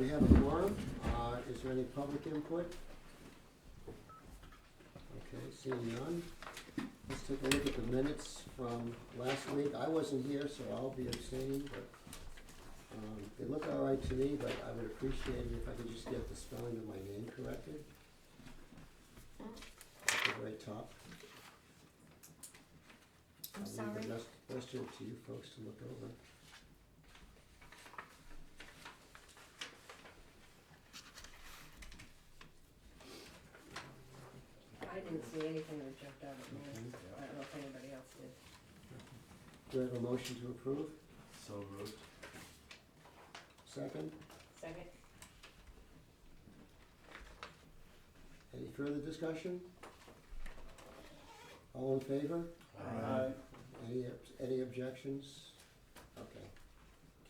We have a quorum. Is there any public input? Okay, seeing none. Let's take a look at the minutes from last week. I wasn't here, so I'll be abstaining, but they look all right to me, but I would appreciate it if I could just get the spelling of my name corrected. At the very top. I'm I'll leave sorry. the rest of it to you folks to look over. I didn't see anything that jumped out at me. Okay. I don't know if anybody else did. Do I have a motion to approve? So moved. Second? Second? Any further discussion? All in favor? Aye. Any objections? Okay,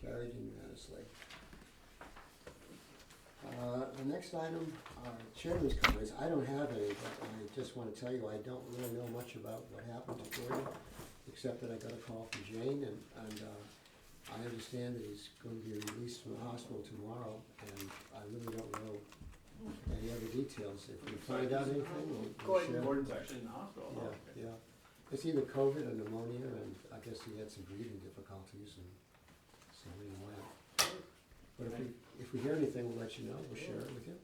carried unanimously. The next item are chairman's comments. I don't have any, but I just want to tell you, I don't really know much about what happened to Gordon, except that I got a call from Jane, and I understand that he's going to be released from the hospital tomorrow, and I really don't know any other details. If we find out anything, we'll share. Gordon's actually in the hospital. huh? Yeah, yeah. It's either COVID or pneumonia, and I guess he had some breathing difficulties, and so he went. But if we hear anything, we'll let you know, we'll share it with you,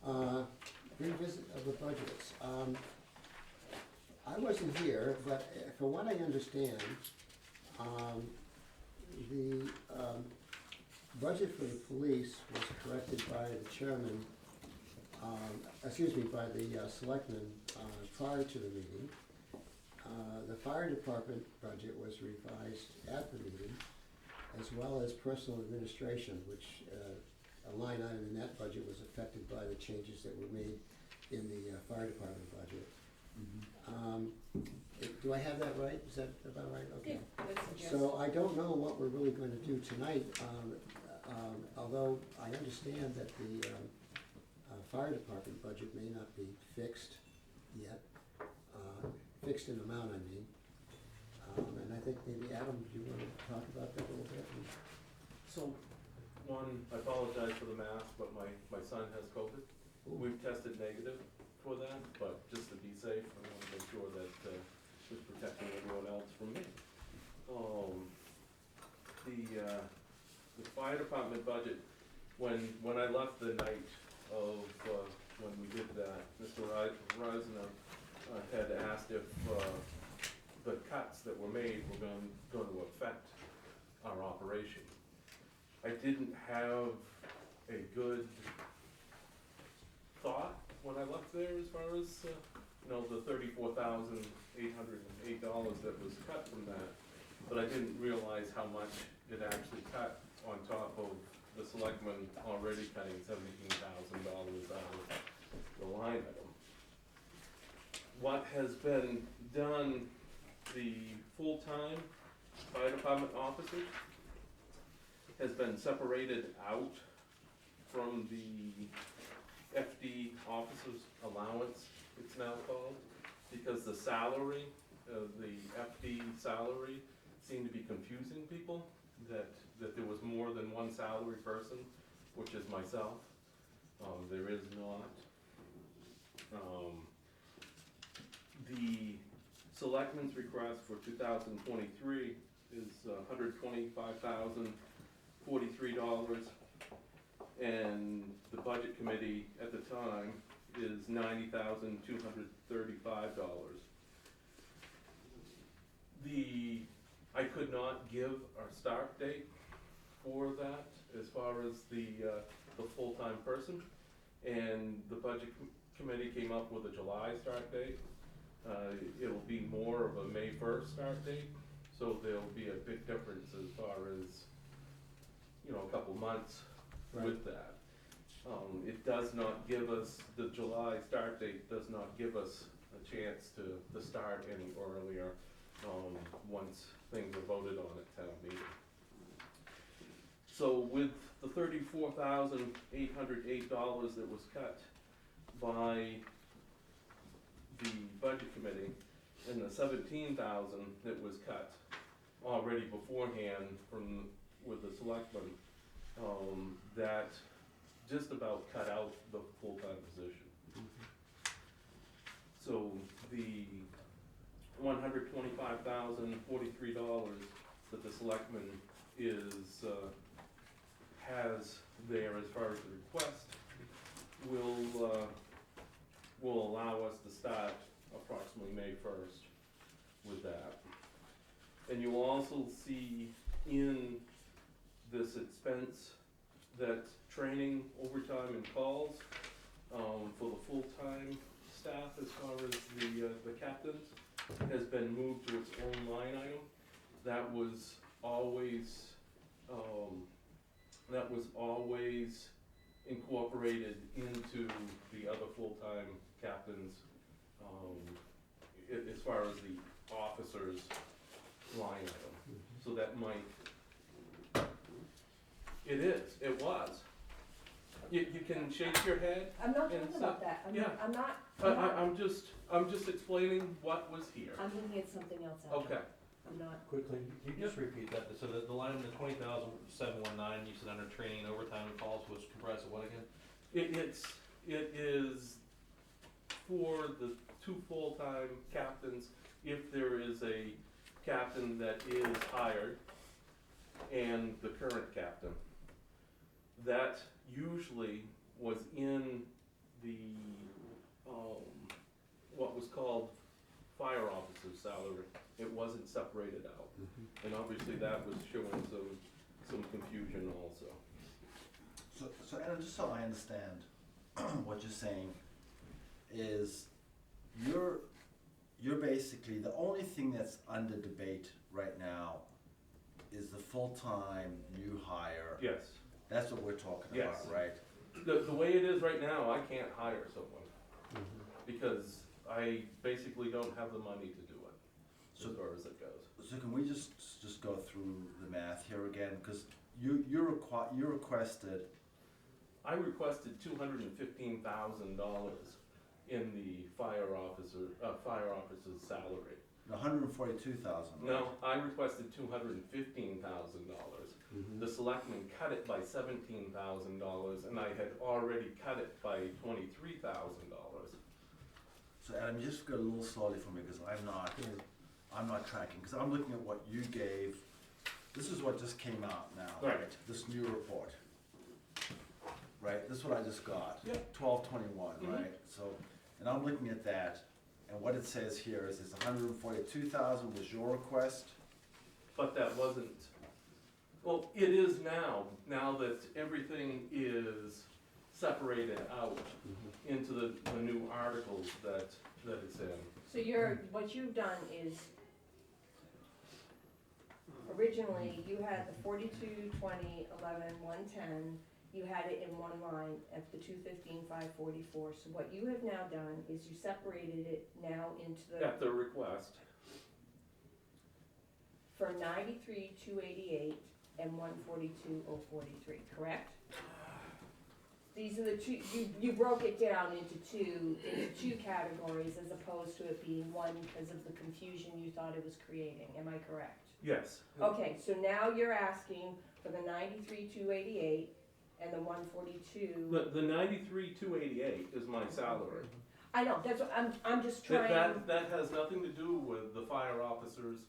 all right? Revisit of the budgets. I wasn't here, but from what I understand, the budget for the police was corrected by the chairman, by the selectmen prior to the meeting. The fire department budget was revised at the meeting, as well as personal administration, which a line item in that budget was affected by the changes that were made in the fire department budget. Do I have that right? Is that about right? Okay. Yeah, I would suggest. So I don't know what we're really going to do tonight, although I understand that the fire department budget may not be fixed yet, fixed in amount, I mean. And I think maybe Adam, do you want to talk about that a little bit? So, one, I apologize for the mask, but my son has COVID. We've tested negative for that, but just to be safe, I want to make sure that we're protecting everyone else from me. The fire department budget, when I left the night of when we did that, Mr. Reisner had asked if the cuts that were made were going to affect our operation. I didn't have a good thought when I left there as far as, the $34,808 that was cut from that, but I didn't realize how much it actually cut on top of the selectmen already cutting $17,000 out of the line item. What has been done, the full-time fire department officers has been separated out from the FD officers allowance, it's now called, because the salary, the FD salary seemed to be confusing people, that there was more than one salary person, which is myself. There is not. The selectmen's request for 2023 is $125,043, and the budget committee at the time is $90,235. I could not give our start date for that as far as the full-time person, and the budget committee came up with a July start date. It'll be more of a May 1st start date, so there'll be a big difference as far as, a couple months with that. It does not give us, the July start date does not give us a chance to start any earlier, once things are voted on at town meeting. So with the $34,808 that was cut by the budget committee, and the $17,000 that was cut already beforehand with the selectmen, that just about cut out the full-time position. So the $125,043 that the selectman is, has there as far as the request will allow us to start approximately May 1st with that. And you'll also see in this expense that training, overtime, and calls for the full-time staff as far as the captains has been moved to its own line item. That was always incorporated into the other full-time captains as far as the officers' line item. So that might, it was. You can shake your head. I'm not And talking so- about that, yeah. I'm not, I'm just explaining what was here. I'm looking at something else out Okay. there. I'm not, Quickly, can you just repeat that, so the line in the 20,719, you said under training, overtime and calls was comprised of what again? It is for the two full-time captains, if there is a captain that is hired and the current captain. That usually was in the, what was called fire officer's salary. It wasn't separated out. And obviously that was showing some confusion also. So Anna, just so I understand what you're saying, is you're basically, the only thing that's under debate right now is the full-time new hire. Yes. That's what we're talking Yes. about, right? The way it is right now, I can't hire someone because I basically don't have the money to do it, So- as far as it goes. So can we just go through the math here again? Because you requested, I requested $215,000 in the fire officer's salary. 142,000. No, I requested $215,000. The selectmen cut it by $17,000 and I had already cut it by $23,000. So Adam, you just go a little slowly for me because I'm not tracking, because I'm looking at what you gave. This is what just came out now. Right. This new report. Right, this is what I just got. Yep. 12/21, Mhm. right? So, and I'm looking at that, and what it says here is it's 142,000 was your request. But that wasn't, well, it is now that everything is separated out into the new articles that it's in. so what you've done is, originally, you had the 42, 20, 11, 110, you had it in one line at the 215, 544. So what you have now done is you separated it now into the, At the request, for 93, 288 and 142, 043, correct? These are the two, you broke it down into two categories as opposed to it being one because of the confusion you thought it was creating, am I correct? yes. Okay, so now you're asking for the 93, 288 and the 142. The 93,288 is my salary. I know, that's what, I'm just trying. That has nothing to do with the fire officers,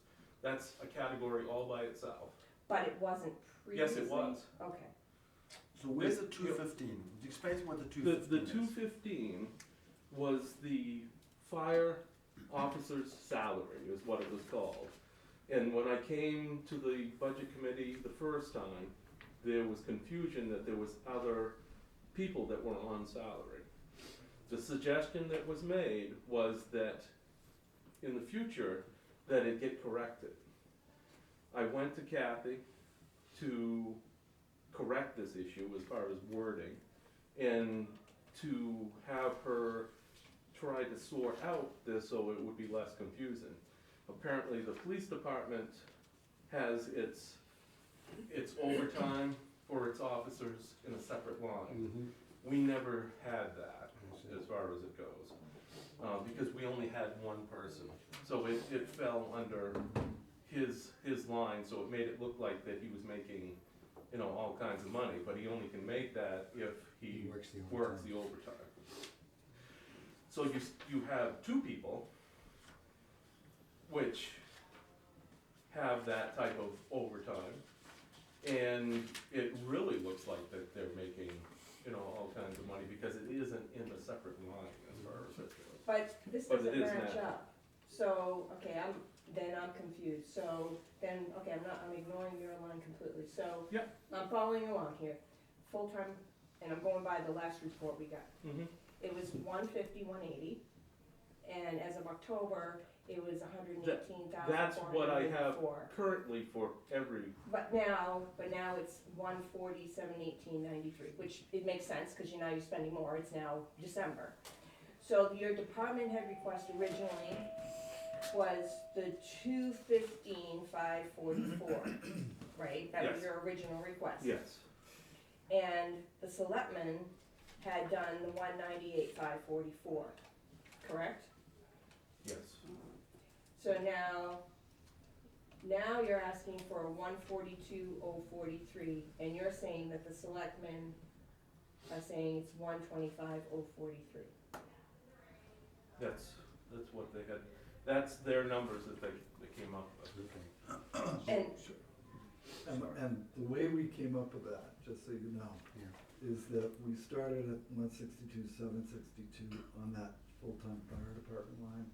that's a category all by itself. But it wasn't Yes, previously? it was. Okay. So where's the This- 215? Would you explain what the The 215 is? 215 was the fire officer's salary, is what it was called. And when I came to the budget committee the first time, there was confusion that there was other people that were on salary. The suggestion that was made was that in the future, that it get corrected. I went to Kathy to correct this issue as far as wording and to have her try to sort out this so it would be less confusing. Apparently, the police department has its overtime for its officers in a separate line. We never had that, as far as it goes, because we only had one person. So it fell under his line, so it made it look like that he was making you know, all kinds of money, but he only can make that if he Works the works overtime. the overtime. So you have two people which have that type of overtime, and it really looks like that they're making, you know, all kinds of money, because it isn't in a separate line as far as it goes. But this But it doesn't is match now. up. So, okay, I'm confused. So then, okay, I'm ignoring your line completely. So Yeah. I'm following along here. Full-time, and I'm going by the last report we got. Mm-hmm. It was 150, 180, and as of October, it was 118,484. That's what I have currently for every, But now it's 140, 718, 93, which it makes sense, cause you're spending more, it's now December. So your department head request originally was the 215, 544, right? That was Yes. your original request. yes, And the selectmen had done the 198, 544, correct? yes. So now you're asking for a 142,043, and you're saying that the selectmen are saying it's 125,043. That's what they had, that's their numbers that they came up with. And, And the way we came up with that, just so you know, is that we started at 162, 762 on that full-time fire department line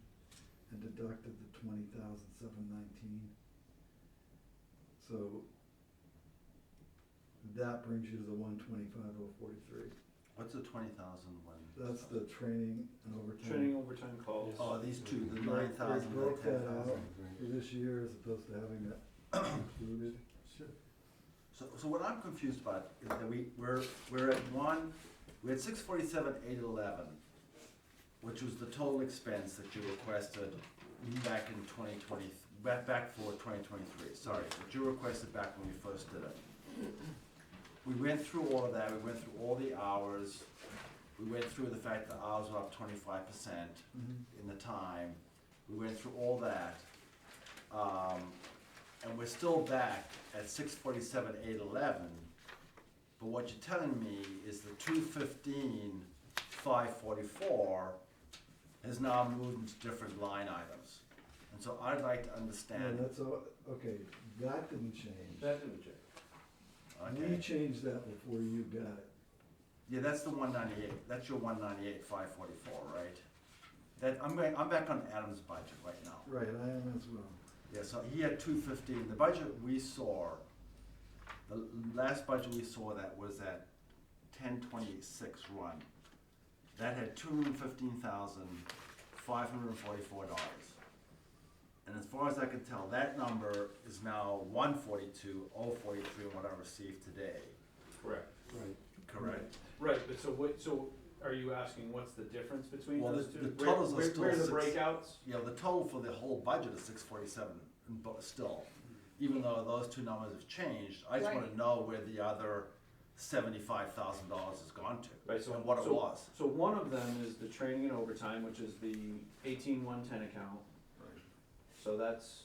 and deducted the 20,719. So that brings you to the 125,043. What's the 20,000 one? That's the training and overtime. Training overtime calls. Oh, these two, the Right, 9,000 we and broke the that 10,000. out for this year as opposed to having that included. So what I'm confused about is that we're at we had 647,811, which was the total expense that you requested back in 2020, back for 2023, sorry, that you requested back when we first did it. We went through all of that, we went through all the hours, we went through the fact that hours were up 25% in the time, we went through all that. And we're still back at 647,811, but what you're telling me is the 215,544 has now moved into different line items. And so I'd like to No, understand, that's all, okay, that didn't change. That didn't change. We okay, changed that before you got it. yeah, that's the 198, that's your 198,544, right? I'm back on Adam's budget right now. Right, I am as well. Yeah, so he had 215, the budget we saw, the last budget we saw that was at 1026 run. That had $215,544. And as far as I can tell, that number is now 142,043 on what I received today, Correct. Right. correct? Right, but so are you asking what's the difference between Well, those the two? totals are still Where are the six. breakouts? You know, the total for the whole budget is 647, but still, even though those two numbers have changed, I just wanna Right. know where the other $75,000 has gone to, Right, so. and what it so- was. So one of them is the training and overtime, which is the 18,110 account. So that's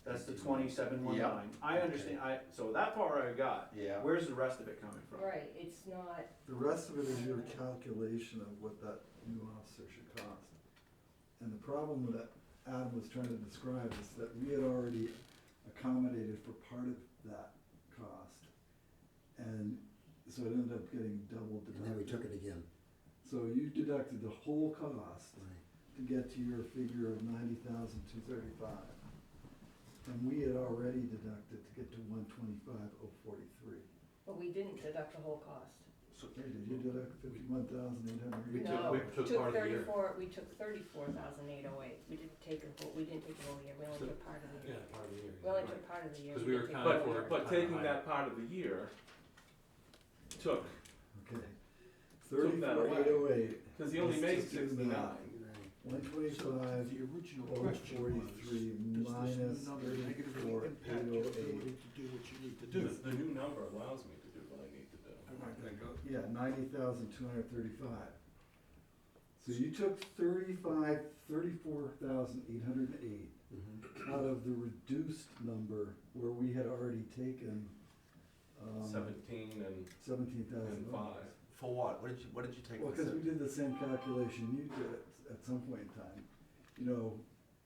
the 2719. I understand, so that part I got. Yeah. Where's the rest of it coming from? right, it's not, The rest of it is your calculation of what that new officer should cost. And the problem that Adam was trying to describe is that we had already accommodated for part of that cost. And so it ended up getting double And then we took deducted. it again. So you deducted the whole cost Right. to get to your figure of 90,235. And we had already deducted to get to 125,043. but we didn't deduct the whole cost. Hey, did you deduct 51,800? We took- No, we took part of the year. we took 34,808. We didn't take the whole year, we only So- took part of the year. Yeah, part of the year. We only right. took part of the year. 'Cause we were didn't take counting the whole for year. But taking that part of the year took, Okay. Took that away. 34,808, cause he only made Let's do 69. Right. 125, The original Oh, question 43 was, does this minus new number negatively impact your 34,808. ability to do what you need to The, do? the new number allows me to do what I need to do. Am I gonna go? Yeah, 90,235. So you took 34,808 Mhm. out of the reduced number where we had already taken 17 and 17,000 5. For what? What did you take? Well, this cause we at? did the same calculation you did at some point in time. You know,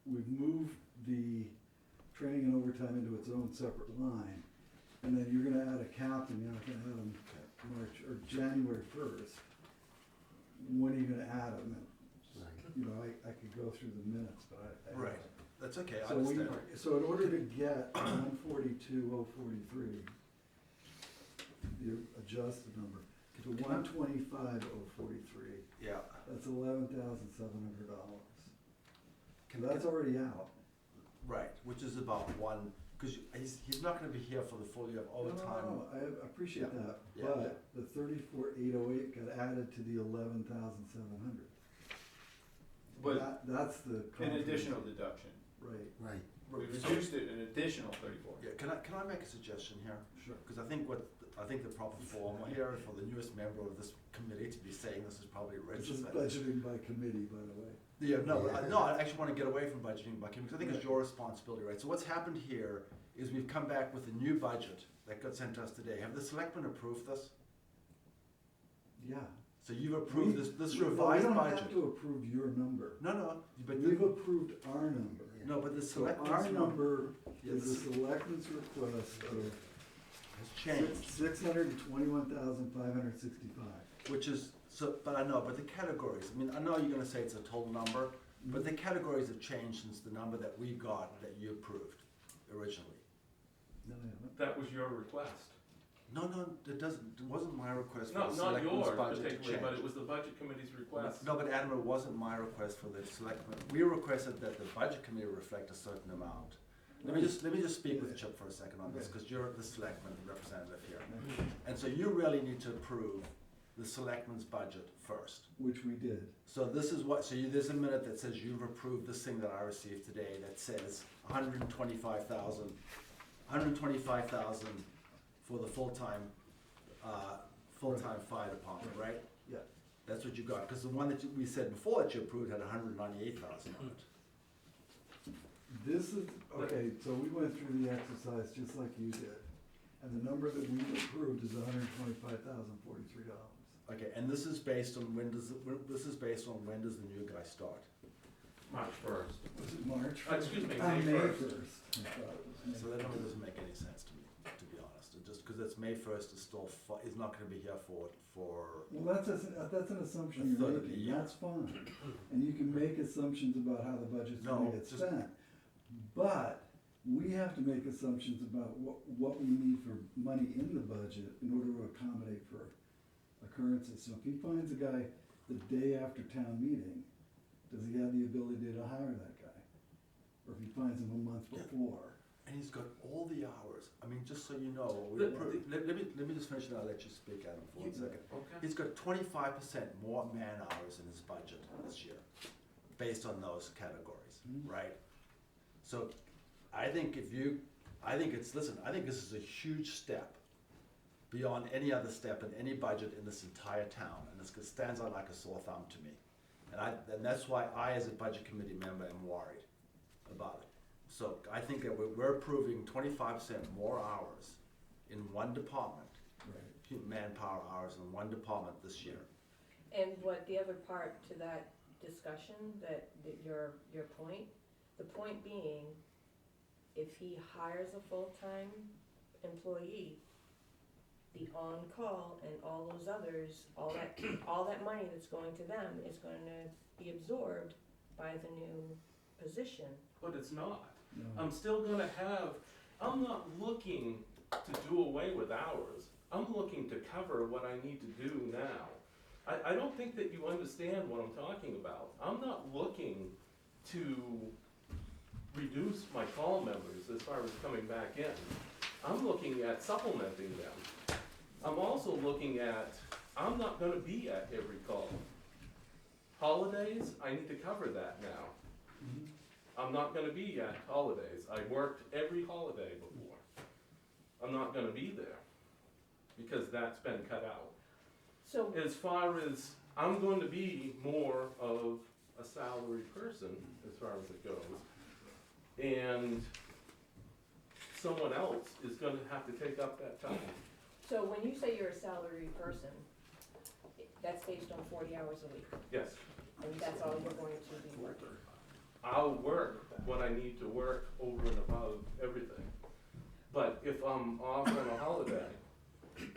we've moved the training and overtime into its own separate line. And then you're gonna add a captain, you're not gonna add them March or January first. When are you gonna add them? You know, I could go through the minutes, but I. Right, that's okay, I So we, understand. so in order to get 142,043, the adjusted number, to Can I- 125,043, Yeah, that's $11,700. can, That's already out. right, which is about one, cause he's not gonna be here for the full year of overtime. No, I appreciate Yeah. that, Yeah, but the 34,808 got added to the 11,700. But That's the. an conflict. additional deduction. Right, Right. We reduced it an additional 34. Yeah, can I make a suggestion here? sure. Cause I think the proper form here for the newest member of this committee to be saying this is probably This is Rich's. budgeting by committee, by the way. Yeah, no, but Yeah. no, I actually wanna get away from budgeting by committee, because I think it's your responsibility, right? So what's happened here is we've come back with a new budget that got sent to us today. Have the selectmen approved this? Yeah. So you've approved this Well, revised We don't have budget? to approve your number. No, but We've approved our number. no, but the So selectmen's our number Yeah, is the this selectmen's request of has changed, $621,565. which is, so, but I know, but the categories, I mean, I know you're gonna say it's a total number, but the categories have changed since the number that we got, that you approved originally. No, I haven't. That was your request. No, it wasn't my request for No, the not selectmen's yours budget to particularly, but change. it was the budget committee's request. No, but Adam, it wasn't my request for the selectmen. We requested that the budget committee reflect a certain amount. Let me just speak with Chip for a second on this, because you're the selectman representative here. And so you really need to approve the selectmen's budget first. Which we did. So this is what, there's a minute that says you've approved this thing that I received today that says 125,000 for the full-time fire department, right? Yeah. That's what you got, because the one that we said before that you approved had 198,000 on it. This is, okay, so we went through the exercise just like you did. And the number that we approved is $125,043. Okay, and this is based on when does the new guy start? March 1st. Was it March? Excuse me, May May 1st. 1st. I thought it was May So that number doesn't make any sense to me, to be honest. It just, because it's May 1st is still, is not gonna be here for, Well, that's an assumption A you're third of the making, year. that's fine. And you can make assumptions about how the budget's No, gonna get just- spent. But we have to make assumptions about what we need for money in the budget in order to accommodate for occurrences. So if he finds a guy the day after town meeting, does he have the ability to hire that guy? Or if he finds him a month Yeah. before? and he's got all the hours. I mean, just so you know, we The- approved, let me just finish and I'll let you speak, Adam, for 1 second. Okay. He's got 25% more man hours in his budget this year, based on those categories, right? So I think I think this is a huge step beyond any other step in any budget in this entire town, and this stands out like a sore thumb to me. And that's why I, as a budget committee member, am worried about it. So I think that we're approving 25% more hours in one department, Right. manpower hours in one department this year. And what the other part to that discussion, that your point, the point being, if he hires a full-time employee, the on-call and all those others, all that money that's going to them is gonna be absorbed by the new position. But it's not. No. I'm still gonna I'm not looking to do away with hours. I'm looking to cover what I need to do now. I don't think that you understand what I'm talking about. I'm not looking to reduce my call members as far as coming back in. I'm looking at supplementing them. I'm also looking at, I'm not gonna be at every call. Holidays, I need to cover that now. I'm not gonna be at holidays. I worked every holiday before. I'm not gonna be there, because that's been cut out. So, As far as, I'm going to be more of a salaried person, as far as it goes. And someone else is gonna have to take up that time. So when you say you're a salaried person, that's based on 40 hours a week, Yes, and that's all you're going to be working? I'll work when I need to work over and above everything. But if I'm off on a holiday,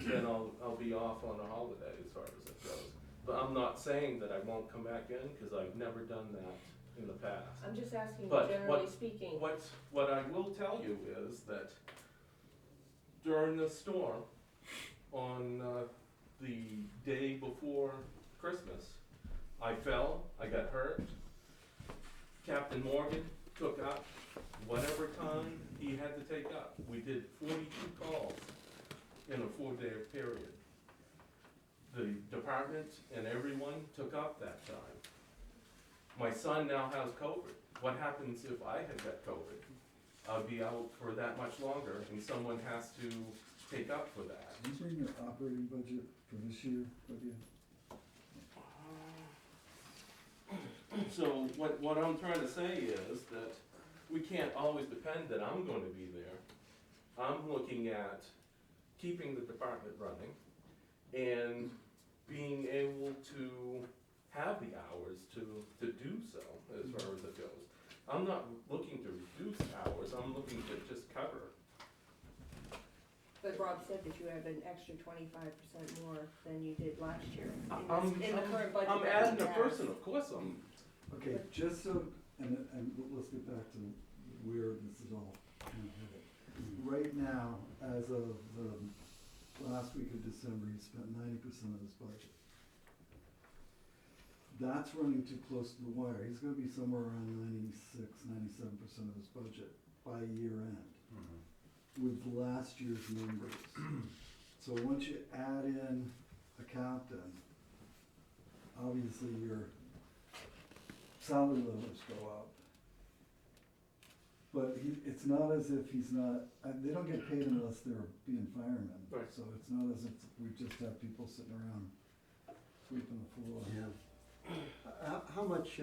then I'll be off on a holiday as far as it goes. But I'm not saying that I won't come back in, cause I've never done that in the past. I'm just asking, But generally speaking. What I will tell you is that during the storm, on the day before Christmas, I fell, I got hurt. Captain Morgan took up whatever time he had to take up. We did 42 calls in a 4-day period. The department and everyone took up that time. My son now has COVID. What happens if I had got COVID? I'll be out for that much longer and someone has to take up for that. Did you bring your operating budget for this year with you? So what I'm trying to say is that we can't always depend that I'm going to be there. I'm looking at keeping the department running and being able to have the hours to do so as far as it goes. I'm not looking to reduce hours, I'm looking to just cover. But Rob said that you have an extra 25% more than you did last year I'm in the current budget. I'm that adding we a have. person, of course I'm, Okay, just so, and let's get back to where this is all kind of headed. Right now, as of the last week of December, he spent 90% of his budget. That's running too close to the wire. He's gonna be somewhere around 96, 97% of his budget by year end with last year's numbers. So once you add in a captain, obviously your salary levels go up. But it's not as if he's not, they don't get paid unless they're being firemen. Right. So it's not as if we just have people sitting around sweeping the floor. Yeah. How much,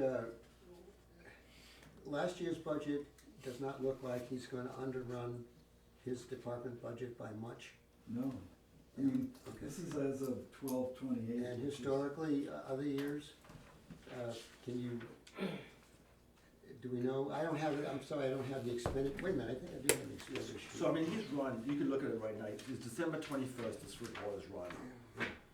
last year's budget does not look like he's gonna underrun his department budget by much. No, I mean, Okay. this is as of 12/28. And historically, other years, can you, do we know, I don't have it, I'm sorry, I don't have the expenditure, wait a minute, I think I do have the expenditure sheet. So I mean, he's run, you can look at it right now, it's December 21st, this report is run.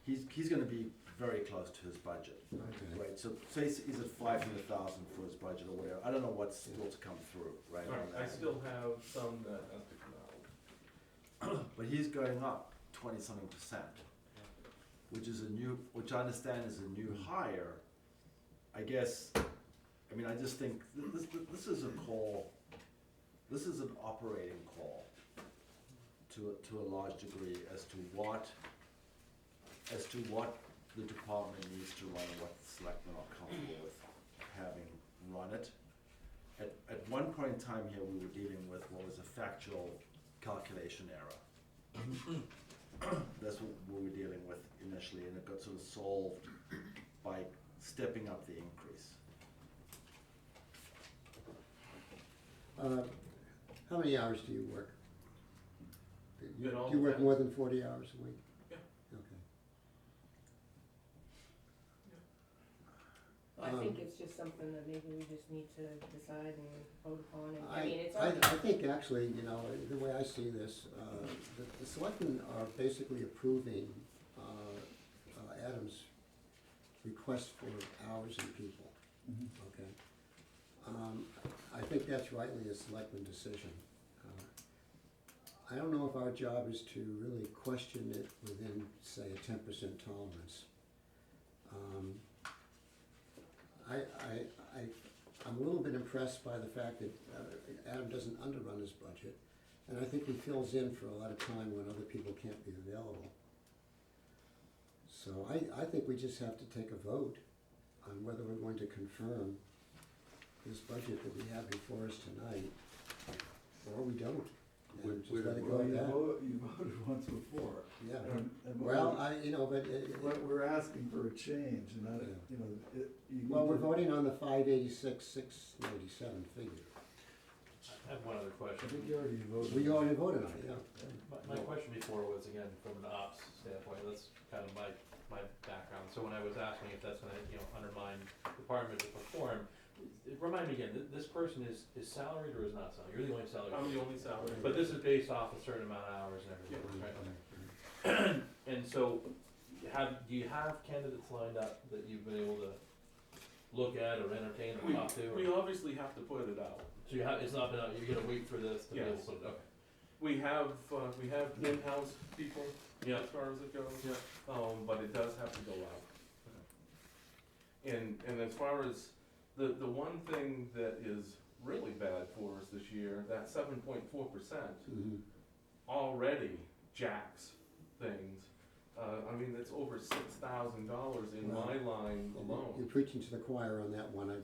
He's gonna be very close to his budget, Okay. right? So say he's at 500,000 for his budget or whatever, I don't know what's still to come through, right? on I that. still have some that have to come out. But he's going up 20-something%, which is a new, which I understand is a new hire. I guess, I mean, I just think this is a call, this is an operating call to a large degree as to what the department needs to run and what the selectmen are comfortable with having run it. At one point in time here, we were dealing with what was a factual calculation error. That's what we were dealing with initially, and it got sort of solved by stepping up the increase. How many hours do you work? It all Do you work depends. more than 40 hours a week? Yeah. Okay. I think it's just something that maybe we just need to decide and vote upon, and, I mean, it's I already. think actually, you know, the way I see this, the selectmen are basically approving, Adam's request for hours and people, Mhm. okay? I think that's rightly a selectman decision. I don't know if our job is to really question it within, say, a 10% tolerance. I'm a little bit impressed by the fact that Adam doesn't underrun his budget, and I think he fills in for a lot of time when other people can't be available. So I think we just have to take a vote on whether we're going to confirm this budget that we have before us tonight, or we don't, and just let it go Well, at you that. voted once before. Yeah, And well, you know, but we're asking for a change, and I, you know, you well, need we're to- voting on the 586, 697 figure. I have one other I question. think you already voted. We already voted on it, yeah. My question before was, again, from an standpoint, that's kind of my background. So when I was asking if that's gonna, undermine department to perform, remind me again, this person is salaried or is not salaried? You're the only salaried. I'm the only salary. But this is based off a certain amount of hours and everything, right? Okay. And so, do you have candidates lined up that you've been able to look at or entertain or talk to? We obviously have to put it out. So it's not been out, you're gonna wait for this to be able to Yes. put it, okay. We have in-house people Yeah. as far as it goes. Yeah. But it does have to go out. And as far as, the one thing that is really bad for us this year, that 7.4% already jacks things. I mean, it's over $6,000 in my line You're alone. preaching to the choir on that one,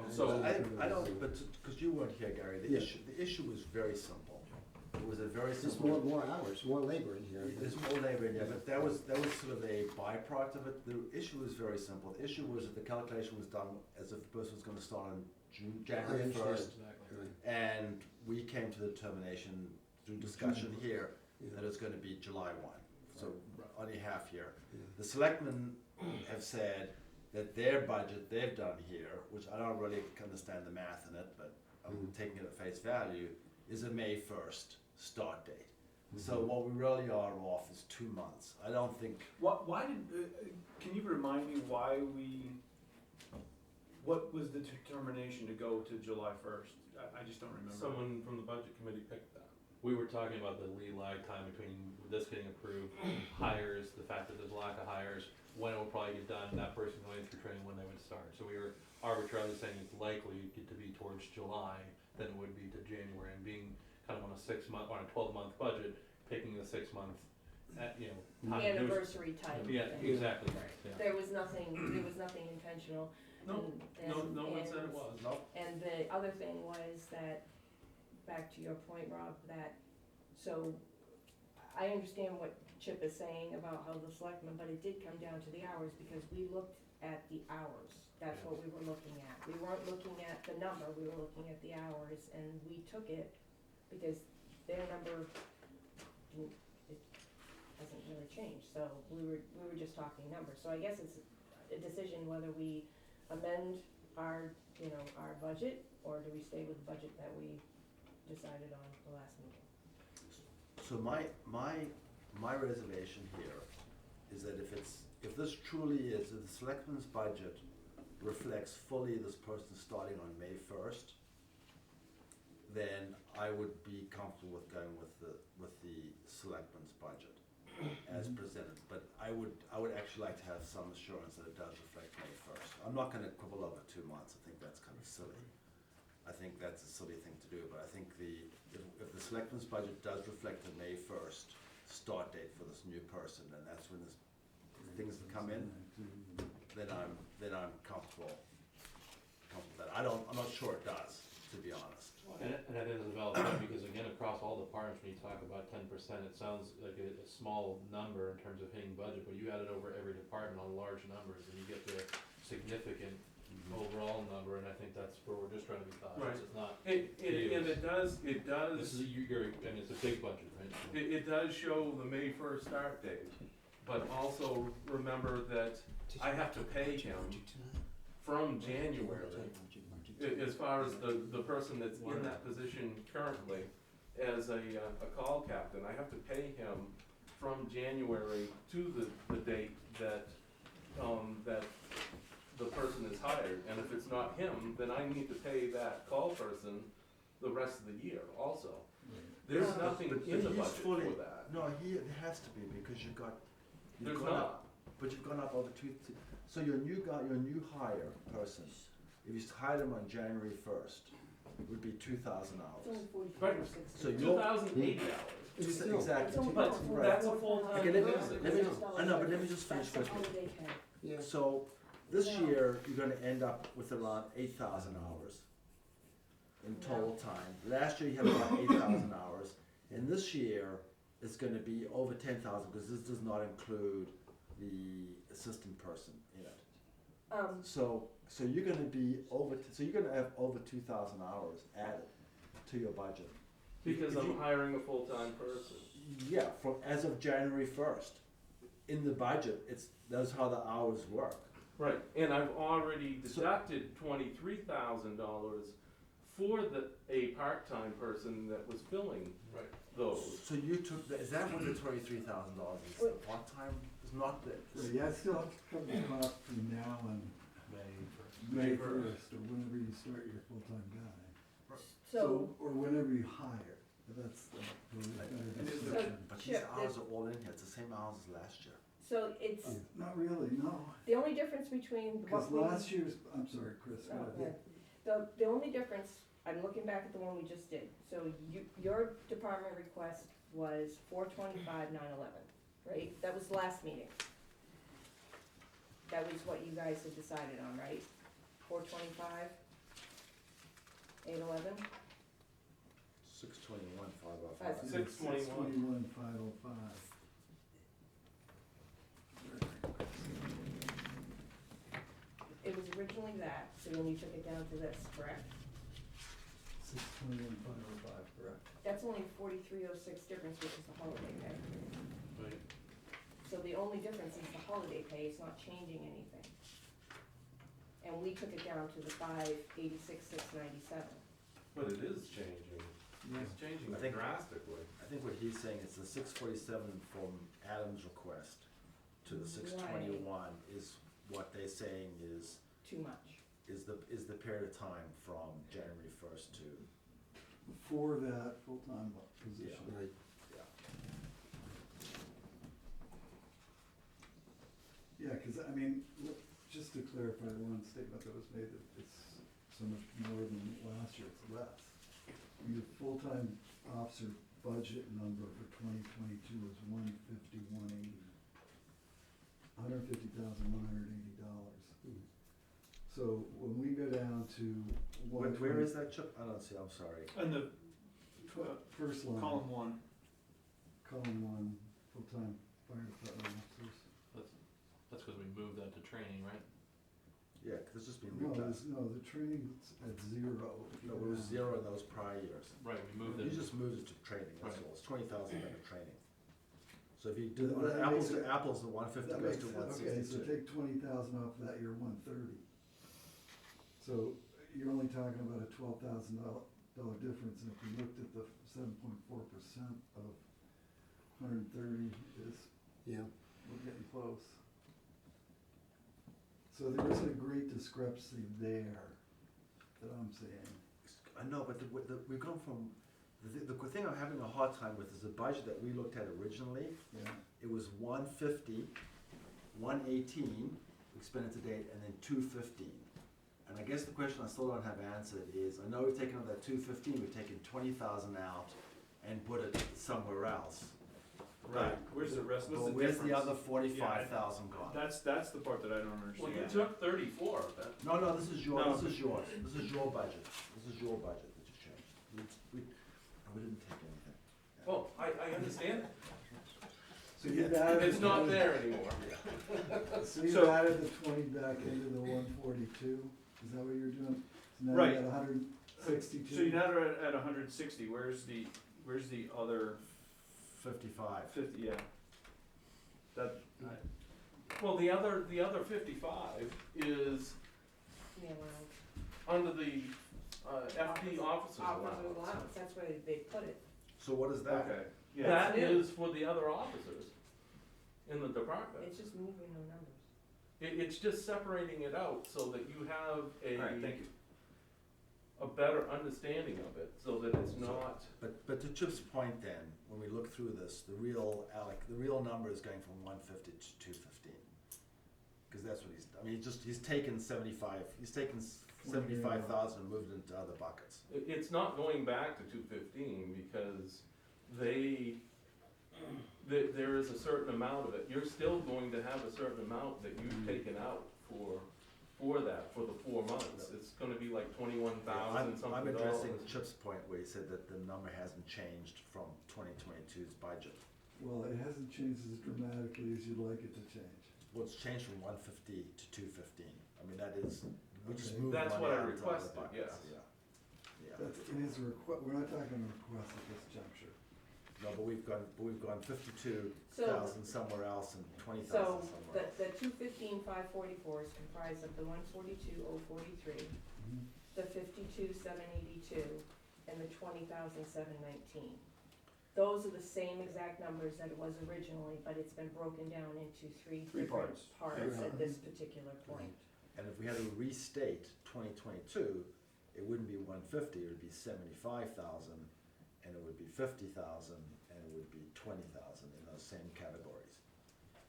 So I don't, but, because you weren't here, Gary, Yeah. the issue was very simple. It was a very Just simple. more hours, more labor in here. There's more labor in there, but that was sort of a byproduct of it. The issue was very simple. The issue was that the calculation was done as if the person was gonna start on January understand. first. Exactly. Right. And we came to the determination through discussion here Yeah. that it's gonna be July 1, so only half year. Yeah. The selectmen have said that their budget they've done here, which I don't really understand the math in it, but I'm taking it at face value, is a May 1st start date. So what we really are off is 2 months. I don't think, Why did, can you remind me why what was the determination to go to July first? I just don't remember. Someone from the budget committee picked that. We were talking about the lead lag time between this getting approved, hires, the fact that there's a lack of hires, when it will probably get done, that person going through training, when they would start. So we were arbitrarily saying it's likely to be towards July than it would be to January, and being kind of on a 6-month, on a 12-month budget, picking the 6-month, time to do. Anniversary type Yeah, thing. exactly, yeah. There was nothing intentional. No, and- no one said it and- was. And the other thing was that, back to your point, Rob, that, so, I understand what Chip is saying about how the selectmen, but it did come down to the hours, because we looked at the hours. That's what we were looking at. We weren't looking at the number, we were looking at the hours, and we took it because their number didn't, it hasn't really changed, so we were just talking numbers. So I guess it's a decision whether we amend our, our budget, or do we stay with the budget that we decided on the last meeting? so my reservation here is that if this truly is, if the selectmen's budget reflects fully this person starting on May 1st, then I would be comfortable with going with the selectmen's budget as presented. But I would actually like to have some assurance that it does reflect May 1st. I'm not gonna quibble over 2 months, I think that's kind of silly. I think that's a silly thing to do, but I think if the selectmen's budget does reflect the May 1st start date for this new person, and that's when this things that come in, then I'm comfortable with that. I'm not sure it does, to be honest. And I think it's a valid point, because again, across all departments, when you talk about 10%, it sounds like a small number in terms of hitting budget, but you add it over every department on large numbers, and you get to a significant overall number, and I think that's where we're just trying to be cautious. Right. It's not, And it does, this is, it's a big budget, right? So- it does show the May 1st start date, but also remember that I have to pay him from January. As far as the person that's in that position currently, as a call captain, I have to pay him from January to the date that the person is hired. And if it's not him, then I need to pay that call person the rest of the year also. There's Yeah, nothing but in the he's budget fully- for that. No, it has to be, because you've There's gone not. up, but you've gone up over so your new hire person, if you hired him on January 1st, it would be 2,000 It's hours. only 44 or Right. 60. So you're- 2,080 hours. It's still- Exactly. It's only But about that's a 4,000. full-time Okay, let me person. I know, but let me just finish That's first. the holiday pay. Yeah, So this No. year, you're gonna end up with around 8,000 hours in total time. Last year, you had about 8,000 hours, and this year, it's gonna be over 10,000, because this does not include the assistant person in it. So you're gonna be so you're gonna have over 2,000 hours added to your budget. Because If I'm you- hiring a full-time person. Yeah, from, as of January first. In the budget, that's how the hours work. Right, and I've already deducted $23,000 for a part-time person that was filling Right. those. So you took is that what the $23,000 is? The part-time is not the. So yeah, I still have to cover the cost between now and May first, or whenever you start your full-time guy. So, Or whenever you hire, that's the better description. But these Chip, hours are all in here, it's the same hours as last year. so it's, Not really, no, the only difference between because what we. last year's, I'm sorry, Chris, go Oh, ahead. yeah. The only difference, I'm looking back at the one we just did, so your department request was 425,911, right? That was last meeting. That was what you guys had decided on, right? 425, 811? 621, 505. 621. 621,505. It was originally that, so then you took it down to this, correct? 621,505, correct. That's only 4306 difference, which is the holiday pay. Right. So the only difference is the holiday pay, it's not changing anything. And we took it down to the 586,697. But it is changing, it's changing I think- drastically. I think what he's saying is the 647 from Adam's request to the 621 is what they're saying is Too much. the period of time from January first to. For that full-time position. Right. Yeah, cause I mean, just to clarify the one statement that was made, that it's so much more than last year, it's less. Your full-time officer budget number for 2022 is $150,180. $150,180. So when we go down to Where is that, Chip? I don't see, I'm sorry. And the first line, column one, column one, full-time fire department officers. That's because we moved that to training, right? Yeah, 'cause it's just been No, reclassed. the training's at zero. No, it was zero in those prior years. Right, we moved You it. just moved it to training, that's Right. all, it's 20,000 better training. So if you do, Well, that apples makes to it- apples, the 150 That goes makes to it, 162. okay, so take 20,000 off of that, you're 130. So you're only talking about a $12,000 difference, and if you looked at the 7.4% of 130 is, Yeah, we're getting close. So there isn't a great discrepancy there that I'm seeing. I know, but we've gone from, the thing I'm having a hard time with is the budget that we looked at originally. Yeah. It was 150, 118 expended to date, and then 215. And I guess the question I still don't have answered is, I know we've taken out that 215, we've taken 20,000 out and put it somewhere else. right, where's the rest, what's the But where's difference? the other 45,000 gone? That's the part that I don't understand. Well, you took 34 of that. No, this is No. this is yours, this is your budget, this is your budget that you changed. We didn't take anything. Well, I understand, So you've added. it's not there anymore. So you've So- added the 20 back into the 142, is that what you're doing? So now Right. you got 162? So you're now at 160, where's the other 55. 50, yeah? That, Well, the other 55 is The allowance. under the FP officers Officer's allowance. allowance, that's where they put it. So what is that? okay, yeah. That It's new. is for the other officers in the department. It's just moving the numbers. It's just separating it out so that you have Alright, thank you. a better understanding of it, so that it's not, But to Chip's point then, when we look through this, the real number is going from 150 to 215. Cause that's what he's taken 75,000 and moved it into other buckets. it's not going back to 215 because there is a certain amount of it. You're still going to have a certain amount that you've taken out for the 4 months. It's gonna be like 21,000 something I'm addressing dollars. Chip's point where he said that the number hasn't changed from 2022's budget. Well, it hasn't changed as dramatically as you'd like it to change. Well, it's changed from 150 to 215. I mean, that is, we just Okay. moved That's money what I out into other requested, buckets, yes. yeah. That's in his request, we're not talking a request at this juncture. No, but we've gone 52,000 somewhere else and 20,000 So, somewhere else. the 215,544 is comprised of the 142,043, the 52,782, and the 20,719. Those are the same exact numbers that it was originally, but it's been broken down into three Three different parts. parts at this particular point. And if we had to restate 2022, it wouldn't be 150, it would be 75,000, and it would be 50,000, and it would be 20,000 in those same categories.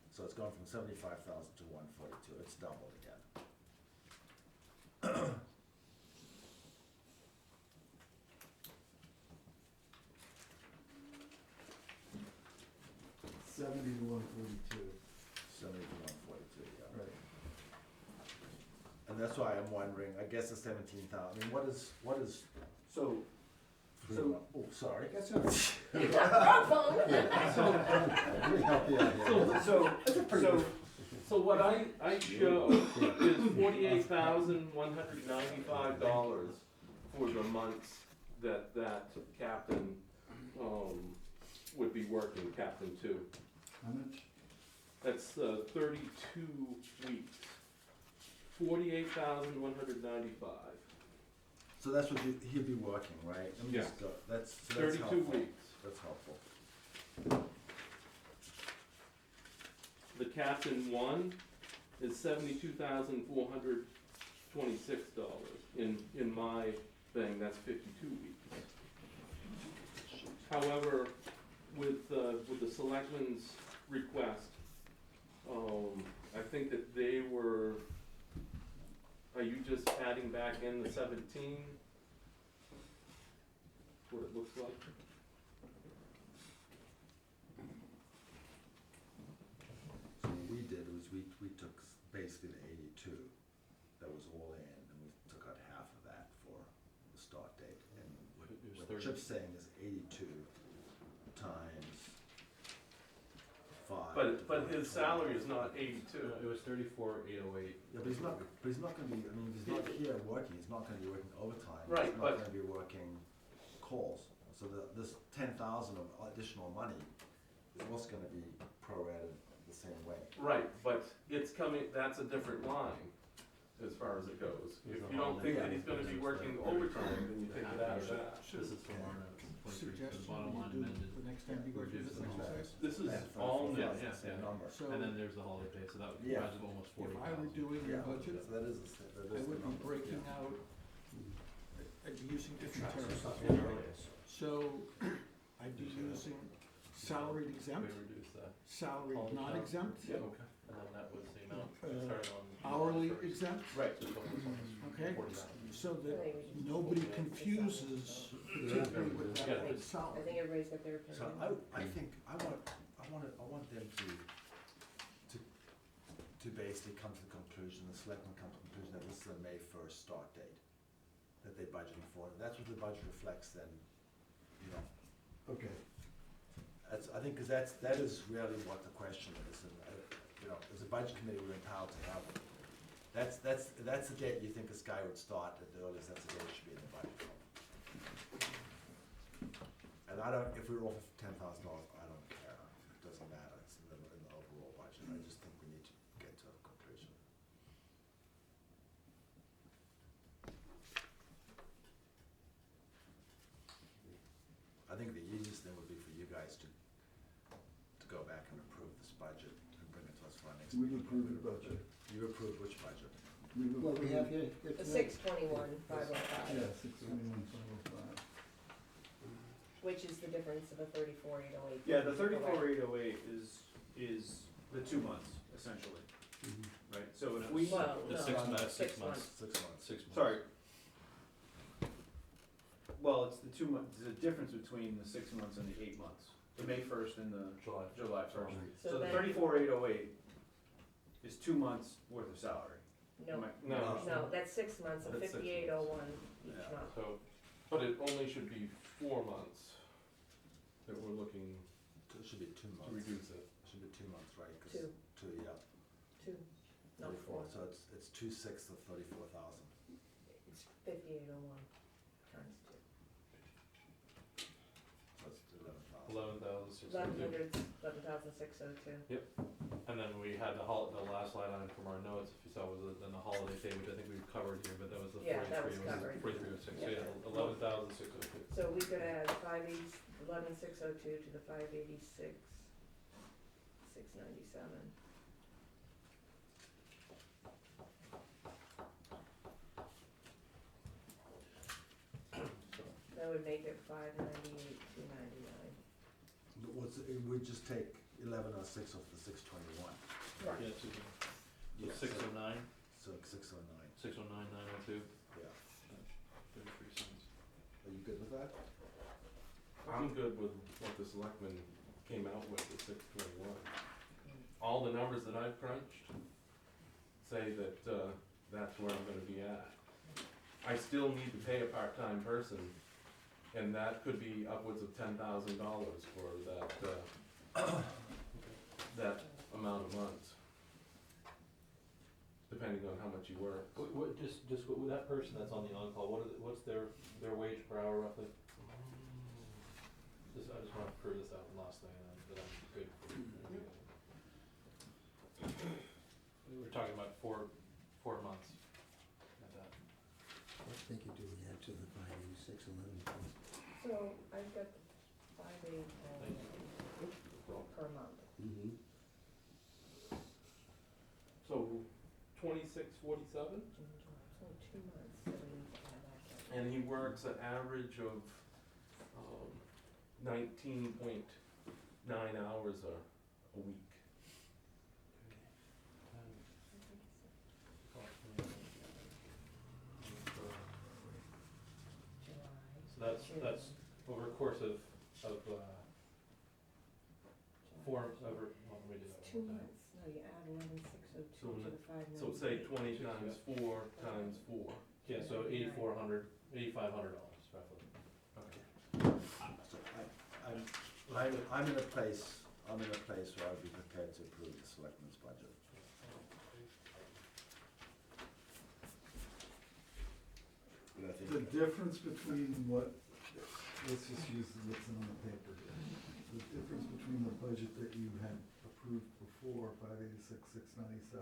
So it's gone from 75,000 to 142, it's doubled again. $70 to $142. 70 to 142, yeah. Right. And that's why I'm wondering, I guess the 17,000, I mean, what is, So, oh, sorry. That's all right. Wrong phone. Let me help you out here. So what I show is $48,195 for the months that captain, would be working, Captain 2. How much? That's 32 weeks. 48,195. So that's what he'll be working, right? Let me just go, that's 32 helpful. weeks. That's helpful. The Captain 1 is $72,426. In my thing, that's 52 weeks. However, with the selectmen's request, I think that they were, are you just adding back in the 17? What it looks like? So what we did was we took basically the 82, that was all in, and we took out half of that for the start date. And It was what 30. Chip's saying is 82 times 5. But his salary is not 82. It was 34,808. Yeah, but he's not gonna be, I mean, he's not here working, he's not gonna be working overtime. Right, He's but- not gonna be working calls. So this 10,000 of additional money is also gonna be prorated the same way. Right, but it's coming, that's a different line as far as it goes. If you don't think that he's gonna be working overtime, then you take it out of that. This is from our notes, 23, the Suggestion bottom line you do amended. the next time you go through Reduce this the whole exercise. This is That's all for- new. yeah, Same yeah. number. So And then there's the holiday pay, so that would Yeah. comprise of almost if I were 40,000. doing your Yeah, budget, so that is I the would be number. breaking out, I'd be using different terms. Yes. So I'd be using salaried We exempt, reduced that. salaried All the time. non-exempt, Yep. Okay. And then that was the amount, Uh, started on. hourly July 1st. exempt, Right. So total was okay? 40,000. So that nobody confuses particularly with Yeah. that I salary. think everybody's got their So opinion. I think, I want them to basically come to the conclusion, the selectmen come to the conclusion that this is a May 1st start date that they're budgeting for. That's what the budget reflects then, you know. Okay. I think, because that is really what the question is, and, you know, as a budget committee, we're empowered to have it. That's the date you think this guy would start at the earliest, that's the date it should be in the budget. And I don't, if we were off $10,000, I don't care, it doesn't matter, it's in the overall budget, I just think we need to get to a conclusion. I think the easiest thing would be for you guys to go back and approve this budget and bring it to us for our next We've meeting. approved the budget. You approved which budget? What we have here? The 621,505, Yeah, 621,505. which is the difference of a 34,808. yeah, the 34,808 is the 2 months, essentially, right? So if we, Well, The no, 6 months, 6 months. 6 months. 6 months. sorry. Well, it's the 2 months, there's a difference between the 6 months and the 8 months, the May 1st and the July. July 1st. So So the then- 34,808 is 2 months worth of salary. No, Am I- No. no, that's 6 months of That's 6 5801 each Yeah. month. So, but it only should be 4 months that we're looking So it should be 2 to months. reduce it. It should be 2 months, right? 'Cause 2, 2, yeah. 2, not 34, 4. so it's 2/6 of 34,000. It's 5801 times 2. So it's 11,000. $11,602. 11,602. And then we had the last line item from our notes, if you saw, was then the holiday pay, which I think we've covered here, but that was the Yeah, that was 4306, so covered. yeah, 11,602. So we could add 11,602 to the 586, 697. That would make it 598, 299. What's, it would just take 1106 off the 621, Right. Yeah, so Yeah, 609, so 609, 609, 902, yeah. 33 cents. Are you good with that? I'm good with what the selectmen came out with at 621. All the numbers that I've crunched say that, that's where I'm gonna be at. I still need to pay a part-time person, and that could be upwards of $10,000 for that, that amount of months. Depending on how much you work. With that person that's on the on-call, what's their wage per hour roughly? I just wanna prove this out last thing, that I'm good. We were talking about four months at that. What they could do the add to the 586, 11. So I've got 580 per month. Mm-hmm. So, 2647? So 2 months, so we need to add that. And he works an average of 19.9 hours a week. So that's over a course of over, well, let me do that It's 2 one more time. months, no, you add 11,602 So to the 598. So say 20 times 4 times 4. Yeah, so $8,500 roughly. Okay. So I'm in a place where I'd be prepared to approve the selectmen's budget. But I The think, difference between what, let's just use what's on the paper here. The difference between the budget that you had approved before, 586, 697,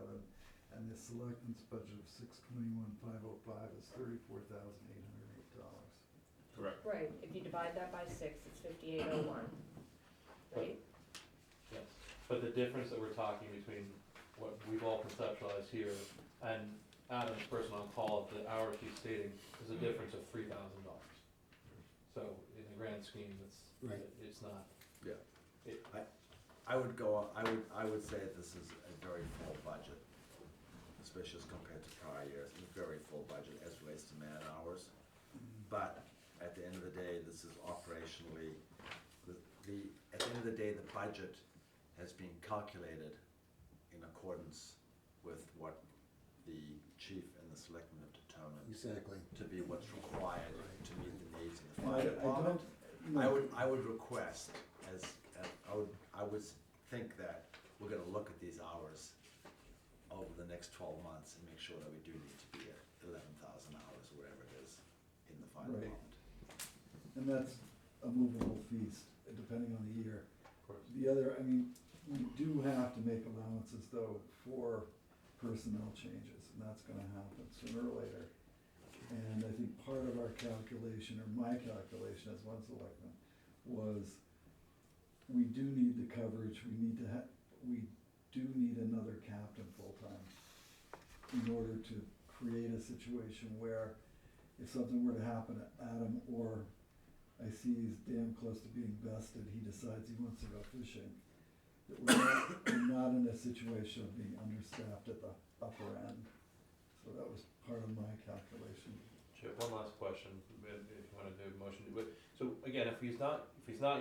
and the selectmen's budget of 621, 505 is $34,808. Correct. Right, if you divide that by 6, it's 5801, right? Yes, but the difference that we're talking between what we've all conceptualized here and Adam's person on call at the hour she's stating is a difference of $3,000. So in the grand scheme, Right. it's not. yeah, It, I would go, I would say this is a very full budget, especially as compared to prior years, a very full budget as relates to man hours. But at the end of the day, this is operationally, at the end of the day, the budget has been calculated in accordance with what the chief and the selectmen have determined Exactly. to be what's required to meet the needs of the And fire department. no, I would request, I would think that we're gonna look at these hours over the next 12 months and make sure that we do need to be at 11,000 hours, whatever it is, in the fire Right. department. And that's a movable feast, depending on the year. of course. The other, I mean, we do have to make allowances though for personnel changes, and that's gonna happen sooner or later. And I think part of our calculation, or my calculation as one selectman, was we do need the coverage, we do need another captain full-time in order to create a situation where if something were to happen to Adam, or I see he's damn close to being bested, he decides he wants to go fishing, that we're not in a situation of being understaffed at the upper end. So that was part of my calculation. Chip, one last question, if you wanna do a motion, but, so again, if he's not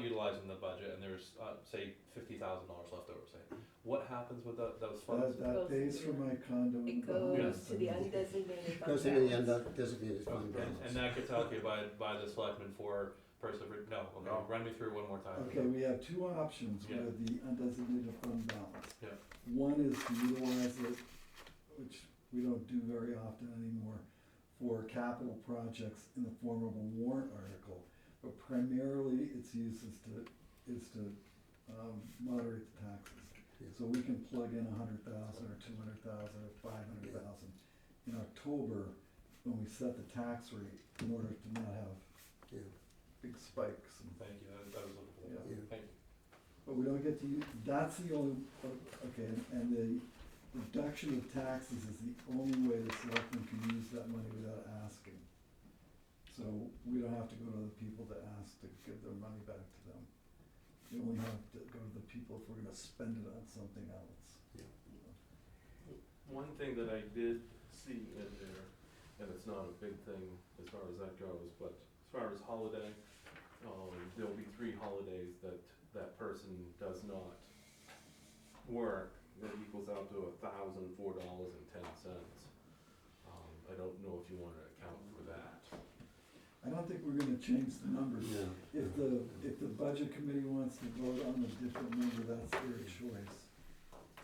utilizing the budget and there's, say, $50,000 left over, say, what happens with those funds? That pays for my condo. It and goes Yes. to the undesignated fund Goes into the balance. undesignated fund Okay, balance. and that gets allocated by the selectmen for no, okay, No. run me through one more time. Okay, we have two options Yeah. with the undesignated fund balance. Yeah. One is to utilize it, which we don't do very often anymore, for capital projects in the form of a warrant article. But primarily, its use is to is to, moderate the taxes. Yeah. So we can plug in 100,000 or 200,000 or 500,000 in October when we set the tax rate in order to not have Yeah, big spikes. Thank you, that was looking for. Yeah. Thank you. But we don't get to use, that's the only, okay, and the reduction of taxes is the only way the selectmen can use that money without asking. So we don't have to go to the people to ask to give their money back to them. We only have to go to the people if we're gonna spend it on something else. One thing that I did see in there, and it's not a big thing as far as that goes, but as far as holiday, there'll be 3 holidays that that person does not work, that equals out to $1,004.10. I don't know if you wanna account for that. I don't think we're gonna change the numbers. yeah. If the budget committee wants to vote on a different number, that's their choice.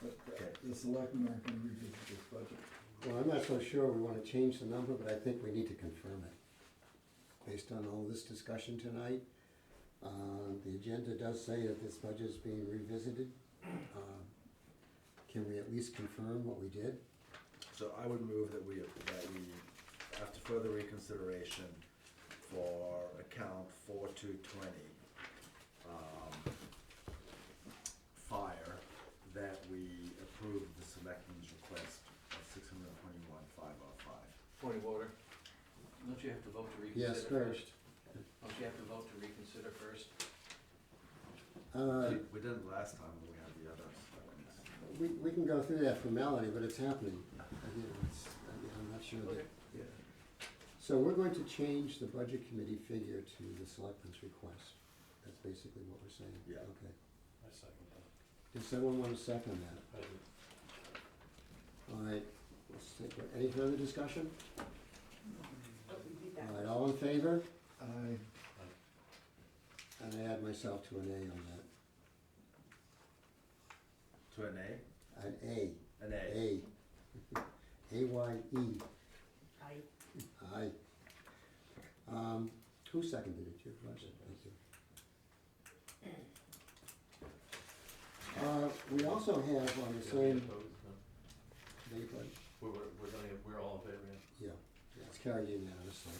But the selectmen aren't gonna revisit this budget. Well, I'm not so sure we wanna change the number, but I think we need to confirm it. Based on all this discussion tonight, the agenda does say that this budget is being revisited. Can we at least confirm what we did? So I would move that we, after further reconsideration for account 4220, fire, that we approve the selectmen's request of $621,505. Point of order. Don't you have to vote to reconsider Yes, first. Don't you have to vote to reconsider first? We didn't last time when we had the other selectmen's. We can go through that formality, but it's happening. I'm not sure that. Okay. Yeah. So we're going to change the budget committee figure to the selectmen's request. That's basically what we're saying. Yeah. Okay. I second that. Does someone want to second that? I do. All right, let's take, any further discussion? Oh, we did that. All right, all in favor? I, And I add myself to an A on that. To an A? An A. An A. A. A-Y-E. I, Aye. Who seconded it? You first? Thank you. We also have on the Any same, opposed? No? anybody? We're all in favor, yeah. Yeah, it's carried unanimously.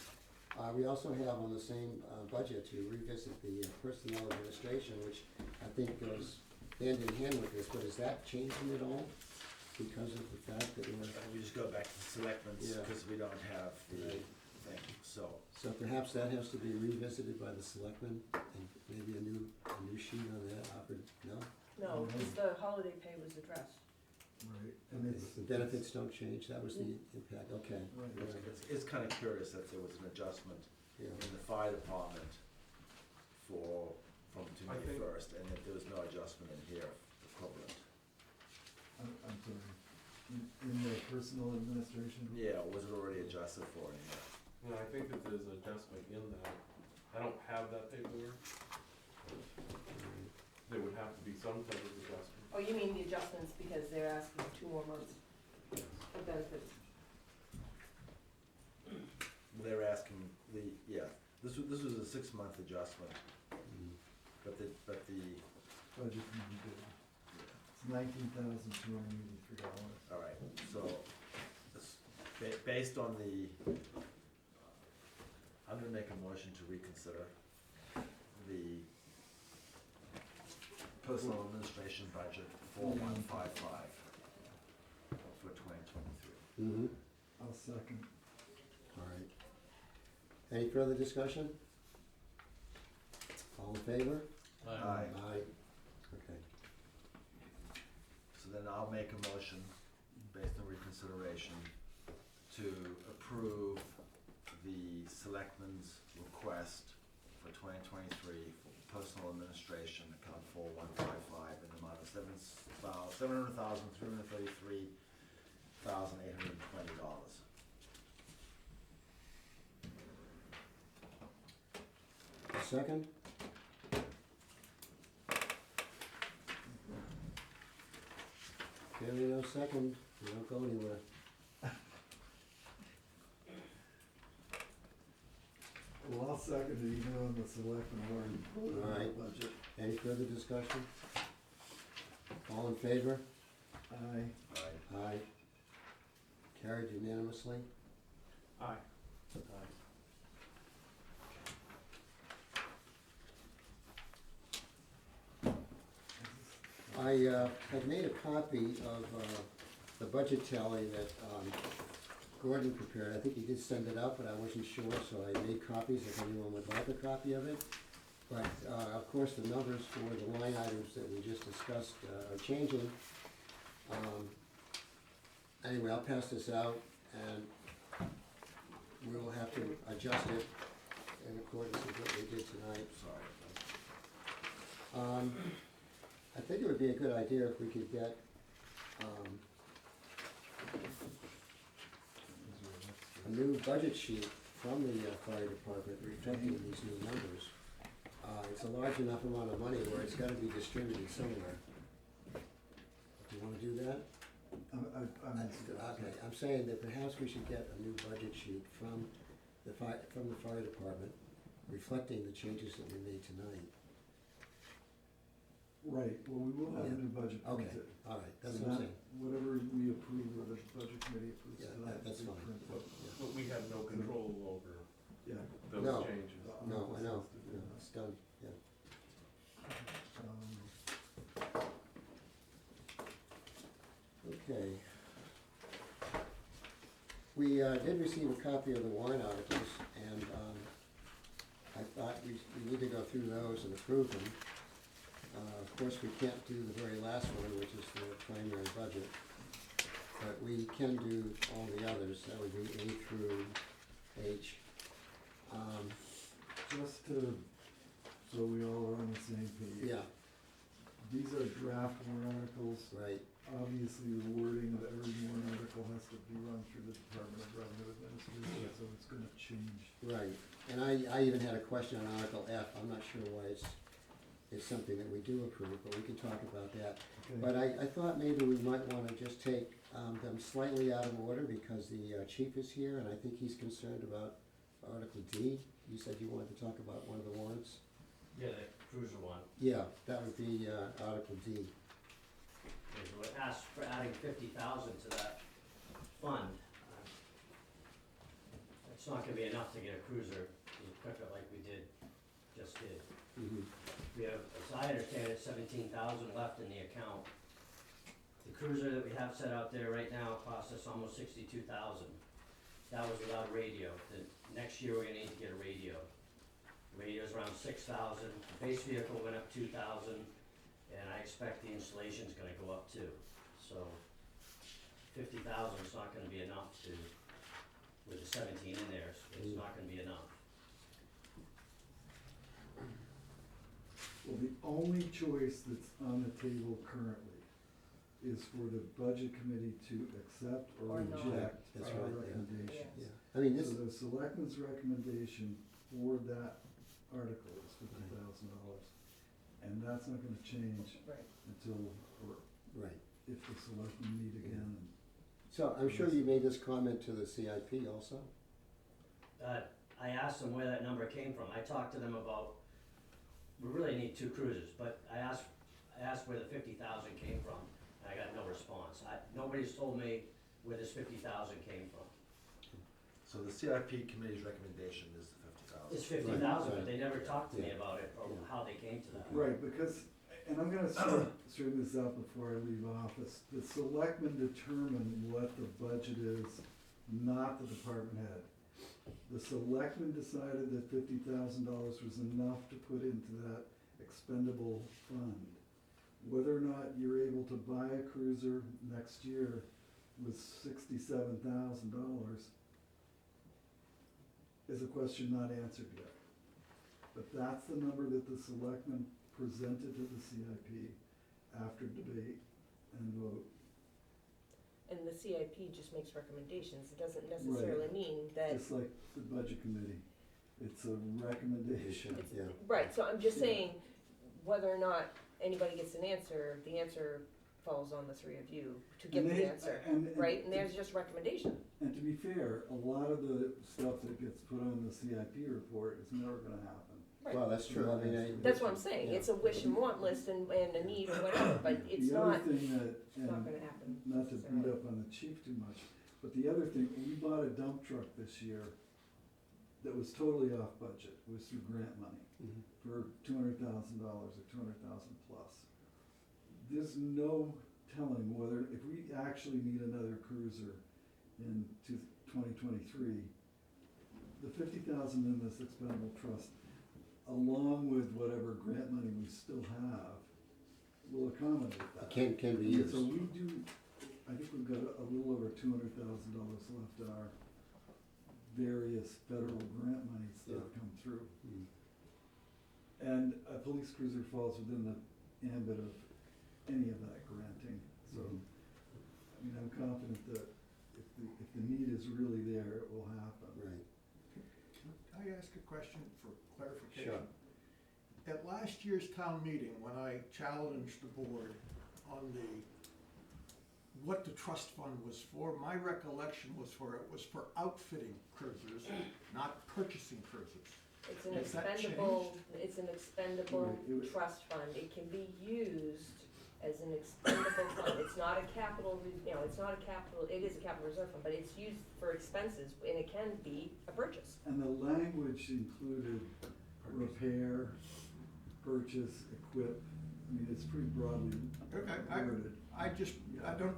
We also have on the same budget to revisit the personnel administration, which I think goes hand in hand with this, but is that changing at all? Because of the fact that we're, We just go back to the selectmen's, Yeah. because we don't have the Right. thing, so. so perhaps that has to be revisited by the selectmen, and maybe a new sheet on that, no? no, because the holiday pay was addressed. right, and it's. The benefits don't change, that was the impact, okay. Right. All right. It's kind of curious that there was an adjustment Yeah, in the fire department from I May think- first, and that there was no adjustment in here equivalent. I'm sorry, in the personal administration? Yeah, was it already adjusted for in here? Yeah, I think that there's an adjustment in that. I don't have that paperwork. There would have to be some type of adjustment. Oh, you mean the adjustments because they're asking for 2 more months of benefits? They're asking this was a 6-month adjustment, Mm. but the Budget committee did. It's $19,283. all right, so, based on I'm gonna make a motion to reconsider the personal administration budget 4155 for 2023. Mm-hmm, I'll second. all right. Any further discussion? All in favor? Aye. Aye. Okay. So then I'll make a motion, based on reconsideration, to approve the selectmen's request for 2023 for personal administration, account 4155, in the amount of $700,333,820. Second? Hearing no second, we don't go anywhere. Well, I'll second it even on the selectmen warrant. All right. Budget. Any further discussion? All in favor? Aye. Aye. Carried unanimously. Aye. I had made a copy of the budget tally that Gordon prepared. I think he did send it out, but I wasn't sure, so I made copies if anyone would like a copy of it. But of course, the numbers for the line items that we just discussed are changing. Anyway, I'll pass this out, and we will have to adjust it in accordance with what we did tonight. Sorry. I think it would be a good idea if we could get, a new budget sheet from the fire department reflecting these new numbers. It's a large enough amount of money where it's gotta be distributed somewhere. Do you wanna do that? Okay, I'm saying that perhaps we should get a new budget sheet from the fire department reflecting the changes that we made tonight. Right, well, we will have a new budget Okay, printed. all right, that's So what I'm that- saying. Whatever we approve, or the budget committee approves Yeah, tonight. that's we fine. print it. Yeah. But we have no control over Yeah. those No. changes. the No, I office know, has to do yeah, that. it's done, yeah. Okay. We did receive a copy of the warrant articles, and I thought we need to go through those and approve them. Of course, we can't do the very last one, which is the primary budget, but we can do all the others, that would be A through H. Just to, so we all are on the same page. Yeah, These are draft warrant articles. right. Obviously, the wording of every warrant article has to be run through the Department of Revenue Administration, so it's gonna change. Right, and I even had a question on Article F, I'm not sure why it's something that we do approve, but we can talk about that. Okay. But I thought maybe we might wanna just take, them slightly out of order, because the, chief is here, and I think he's concerned about Article D. You said you wanted to talk about one of the warrants? Yeah, the cruiser one, Yeah, that would be, Article D. is what asked for adding 50,000 to that fund. It's not gonna be enough to get a cruiser, to equip it like we just did. Mhm. We have, as I understand it, 17,000 left in the account. The cruiser that we have set out there right now costs us almost 62,000. That was without radio. The next year, we're gonna need to get a radio. Radio's around 6,000, the base vehicle went up 2,000, and I expect the installation's gonna go up too. So 50,000 is not gonna be enough to, with the 17 in there, it's not gonna be enough. Well, the only choice that's on the table currently is for the budget committee to accept or Or not. reject That's our right, yeah. recommendation. Yes. Yeah, I mean, this, So the selectmen's recommendation for that article is $50,000. And that's not gonna change Right. until, or right. if the selectmen meet again. So I'm sure you made this comment to the CIP also? I asked them where that number came from. I talked to them about, we really need 2 cruisers, but I asked where the 50,000 came from, and I got no response. Nobody's told me where this 50,000 came from. So the CIP committee's recommendation is the 50,000. It's 50,000, Right. but they never talked to me Yeah. about it, or Yeah. how they came to that. Right, because, and I'm gonna straighten this out before I leave office. The selectmen determine what the budget is, not the department head. The selectmen decided that $50,000 was enough to put into that expendable fund. Whether or not you're able to buy a cruiser next year with $67,000 is a question not answered yet. But that's the number that the selectmen presented to the CIP after debate and vote. And the CIP just makes recommendations, it doesn't necessarily mean that, Just like the budget committee, it's a recommendation. it's, Yeah. right, so I'm just Yeah. saying, whether or not anybody gets an answer, the answer falls on the 3 of you to get And the they- answer, and- right? And there's just recommendation. And to be fair, a lot of the stuff that gets put on the CIP report is never gonna happen. Right. Well, that's true, I mean, That's what I'm saying, it's a wish and want list and a need or whatever, but it's The other not, thing that, it's not and gonna happen. not to beat up on the chief too much, but the other thing, we bought a dump truck this year that was totally off budget, it was through grant money, Mhm. for $200,000 or 200,000 plus. There's no telling whether, if we actually need another cruiser in 2023, the 50,000 in this expendable trust, along with whatever grant money we still have, will accommodate that. It can be And used. so we do, I think we've got a little over $200,000 left in our various federal grant monies that have come through. Mm. And a police cruiser falls within the ambit of any of that granting, so, Mhm. I mean, I'm confident that if the need is really there, it will happen. Right, Can I ask a question for clarification? Sure. At last year's town meeting, when I challenged the board on what the trust fund was for, my recollection was it was for outfitting cruisers, not purchasing cruisers. It's an Has that expendable, it's an expendable Right, it would- trust fund, it can be used as an expendable fund, it's not a capital, it's not a capital, it is a capital reserve fund, but it's used for expenses, and it can be a purchase. And the language included repair, purchase, equip, I mean, it's pretty broadly Okay, worded. I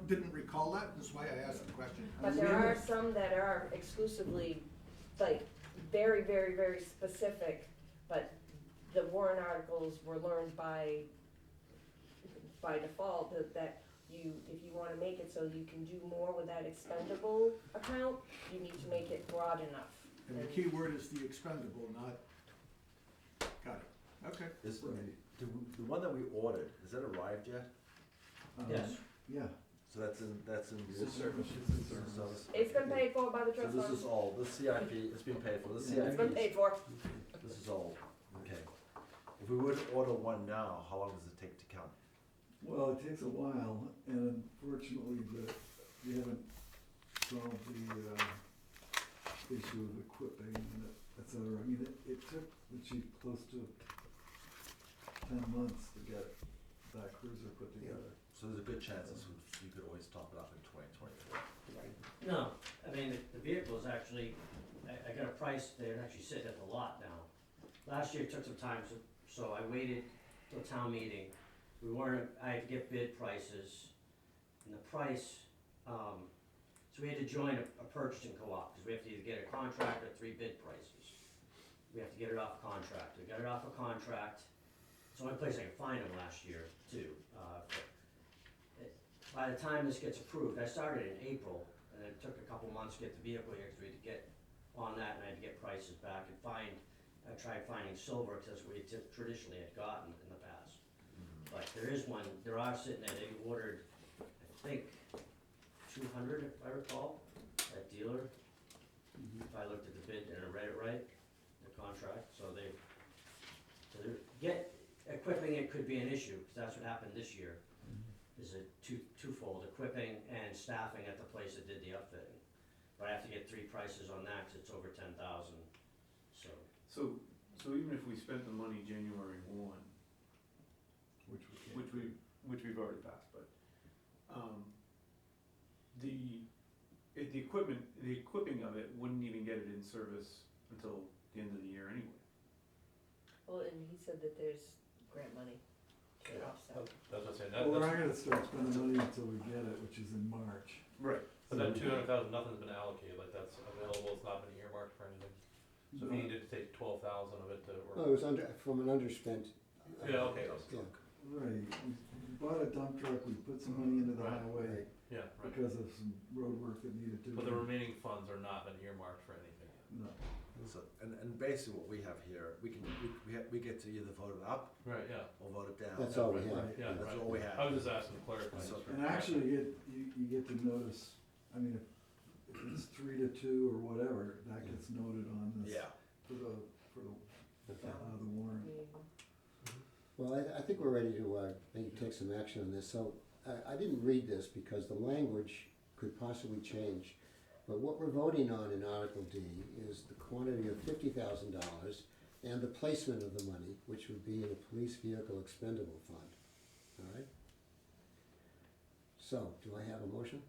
didn't recall that, that's why I asked the question. But there are some that are exclusively, like, very, very, very specific, but the warrant articles were learned by default, that if you wanna make it so you can do more with that expendable account, you need to make it broad enough. And the key word is the expendable, not, got it, okay. Is, Right, the one that we ordered, has that arrived yet? Yes. Yeah. So that's in. It's in service. service. It's been paid for by the So trust this fund. is all, this CIP, it's been paid for, this Yeah. It's been CIP, paid for. this is all, okay. If we were to order one now, how long does it take to come? Well, it takes a while, and unfortunately, we haven't solved the issue of equipping and et cetera. I mean, it took the chief close to 10 months to get that cruiser put together. So there's a good chance you could always top it up in 2024. No, I mean, the vehicle is actually, I got a price, they're actually sitting at the lot now. Last year it took some time, so I waited till town meeting. I had to get bid prices, and the price, so we had to join a purchasing co-op, because we have to either get a contract or 3 bid prices. We have to get it off contract, we got it off a contract, it's the only place I could find them last year too. By the time this gets approved, I started in April, and it took a couple months to get the vehicle here, because we had to get on that, and I had to get prices back and I tried finding silver, because that's what we traditionally had gotten in the past. But there are sitting there, they ordered, I think, 200, if I recall, that dealer. If I looked at the bid and I read it right, the contract, so equipping it could be an issue, because that's what happened this year. Is a twofold, equipping and staffing at the place that did the upfitting. But I have to get 3 prices on that, because it's over 10,000, so. So even if we spent the money January 1, Which we can't. which we've already passed, but, the equipping of it wouldn't even get it in service until the end of the year anyway. Well, and he said that there's grant money to offset. That's what I'm saying, Well, we're not that's, gonna start spending money until we get it, which is in March. Right. but that 200,000, nothing's been allocated, like that's available, it's not been earmarked for anything. So if you needed to take 12,000 of it to, well, it was from an underspent. Yeah, okay. Yeah, Right, we bought a dump truck, we put some money into the Right. highway yeah, right. because of some road work that needed to be. But the remaining funds are not been earmarked for anything yet. No, So, and basically what we have here, we get to either vote it up Right, yeah, or vote it down. that's all we Right, have. right. yeah, That's right. all we have. I was just asking to clarify. So- just for- And actually, you get to notice, I mean, if it's 3 to 2 or whatever, that gets noted on this. Yeah. For the Okay. the warrant. Well, I think we're ready to maybe take some action on this. So I didn't read this because the language could possibly change. But what we're voting on in Article D is the quantity of $50,000 and the placement of the money, which would be in a police vehicle expendable fund, all right? So, do I have a motion?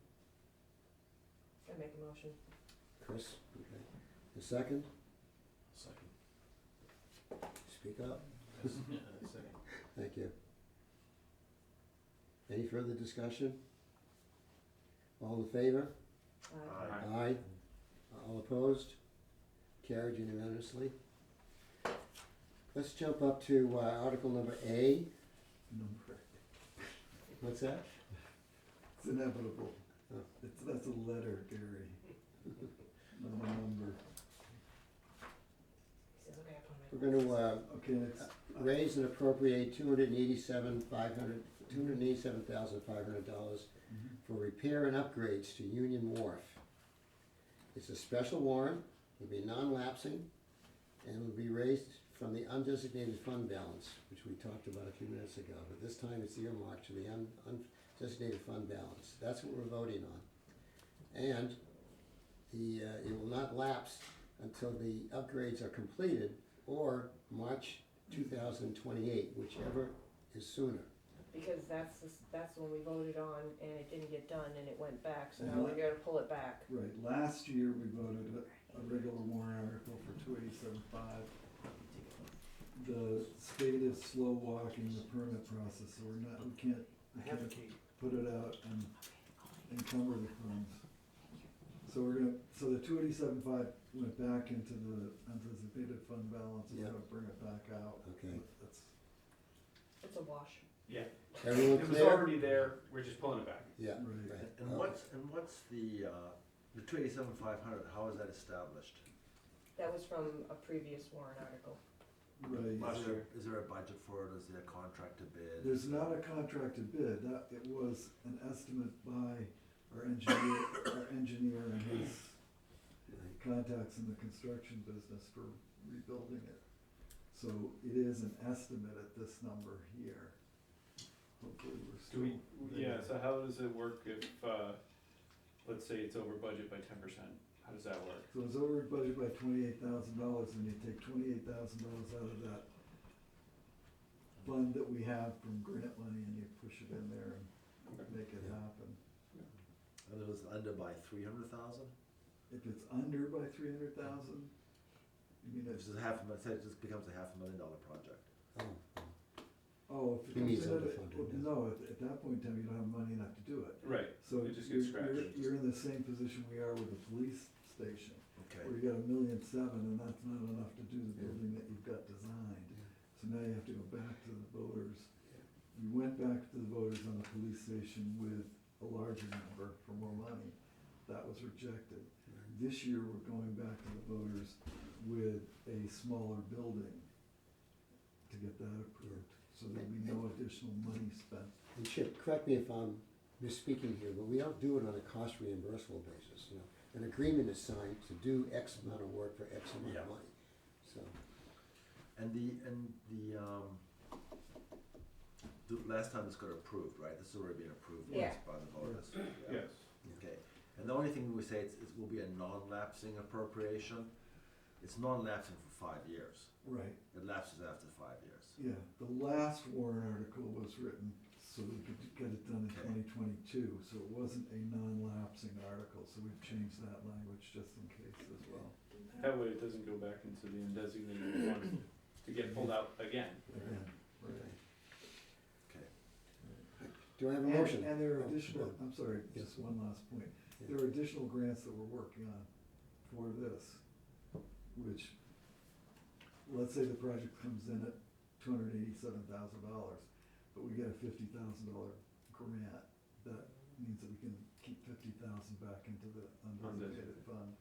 I make a motion. Chris, okay. A second? Second. Speak up. Second. Thank you. Any further discussion? All in favor? Aye. Aye. All opposed? Carried unanimously. Let's jump up to Article number A. Number, What's that? it's inevitable. Oh. That's a letter, Gary, not a number. He says, okay, I put my. We're gonna Okay, it's, raise and appropriate $287,500 for repair and upgrades to Union Wharf. It's a special warrant, it'll be non-lapsing, and will be raised from the undesignated fund balance, which we talked about a few minutes ago, but this time it's earmarked to the undesignated fund balance. That's what we're voting on. And it will not lapse until the upgrades are completed, or March 2028, whichever is sooner. Because that's when we voted on and it didn't get done and it went back, so now Mhm. we're gonna pull it back. right, last year we voted a regular warrant article for 287.5. The state is slow walking the permit process, so we can't put it out and encumber the funds. So so the 287.5 went back into the anticipated fund balance, we're Yeah. gonna bring it back out. Okay. That's, It's a wash. Yeah, Everyone it was clear? already there, we're just pulling it back. Yeah, Right. right. And Okay. what's the 287,500, how is that established? That was from a previous warrant article. right. Is there a budget for it, is there a contract to bid? There's not a contracted bid, it was an estimate by our engineer and his Right. contacts in the construction business for rebuilding it. So it is an estimate at this number here. Hopefully we're Do still. we, yeah, there. so how does it work if, let's say it's over budget by 10%? How does that work? So it's over budget by $28,000, and you take $28,000 out of that fund that we have from grant money, and you push it in there and make it happen. And it was under by 300,000? If it's under by 300,000, you mean If it's, it's say it just becomes a $500,000 project. Oh, if it He comes means in at, underfunded, well, yeah. no, at that point in time, you don't have money enough to do it. Right, So it just gets scratched. you're in the same position we are with the police station, Okay. where you got $1.7 million, and that's not enough to do the Yeah. building that you've got designed. Yeah. So now you have to go back to the voters. We went back to the voters on the police station with a larger number for more money. That was rejected. This year, we're going back to the voters with a smaller building to get that approved. So there'll be no additional money spent. And Chip, correct me if I'm misspeaking here, but we don't do it on a cost reimbursable basis, you know. An agreement is signed to do X amount of work for X amount Yeah. of money, so. And the last time this got approved, right? This has already been approved Yeah. once by the voters. Yeah. Yes. Okay, and the only thing we say it will be a non-lapsing appropriation. It's non-lapsing for 5 years. Right. It lapses after 5 years. Yeah, the last warrant article was written so we could get it done in Okay. 2022, so it wasn't a non-lapsing article, so we've changed that language just in case as well. That way it doesn't go back into the undesignated fund to get pulled out again. Again, right. Okay. Do I have a motion? And there are Oh, additional, go ahead. I'm sorry, Yes. just one last point. Yeah. There are additional grants that we're working on for this, which, let's say the project comes in at $287,000, but we get a $50,000 grant. That means that we can keep 50,000 back into the undesignated fund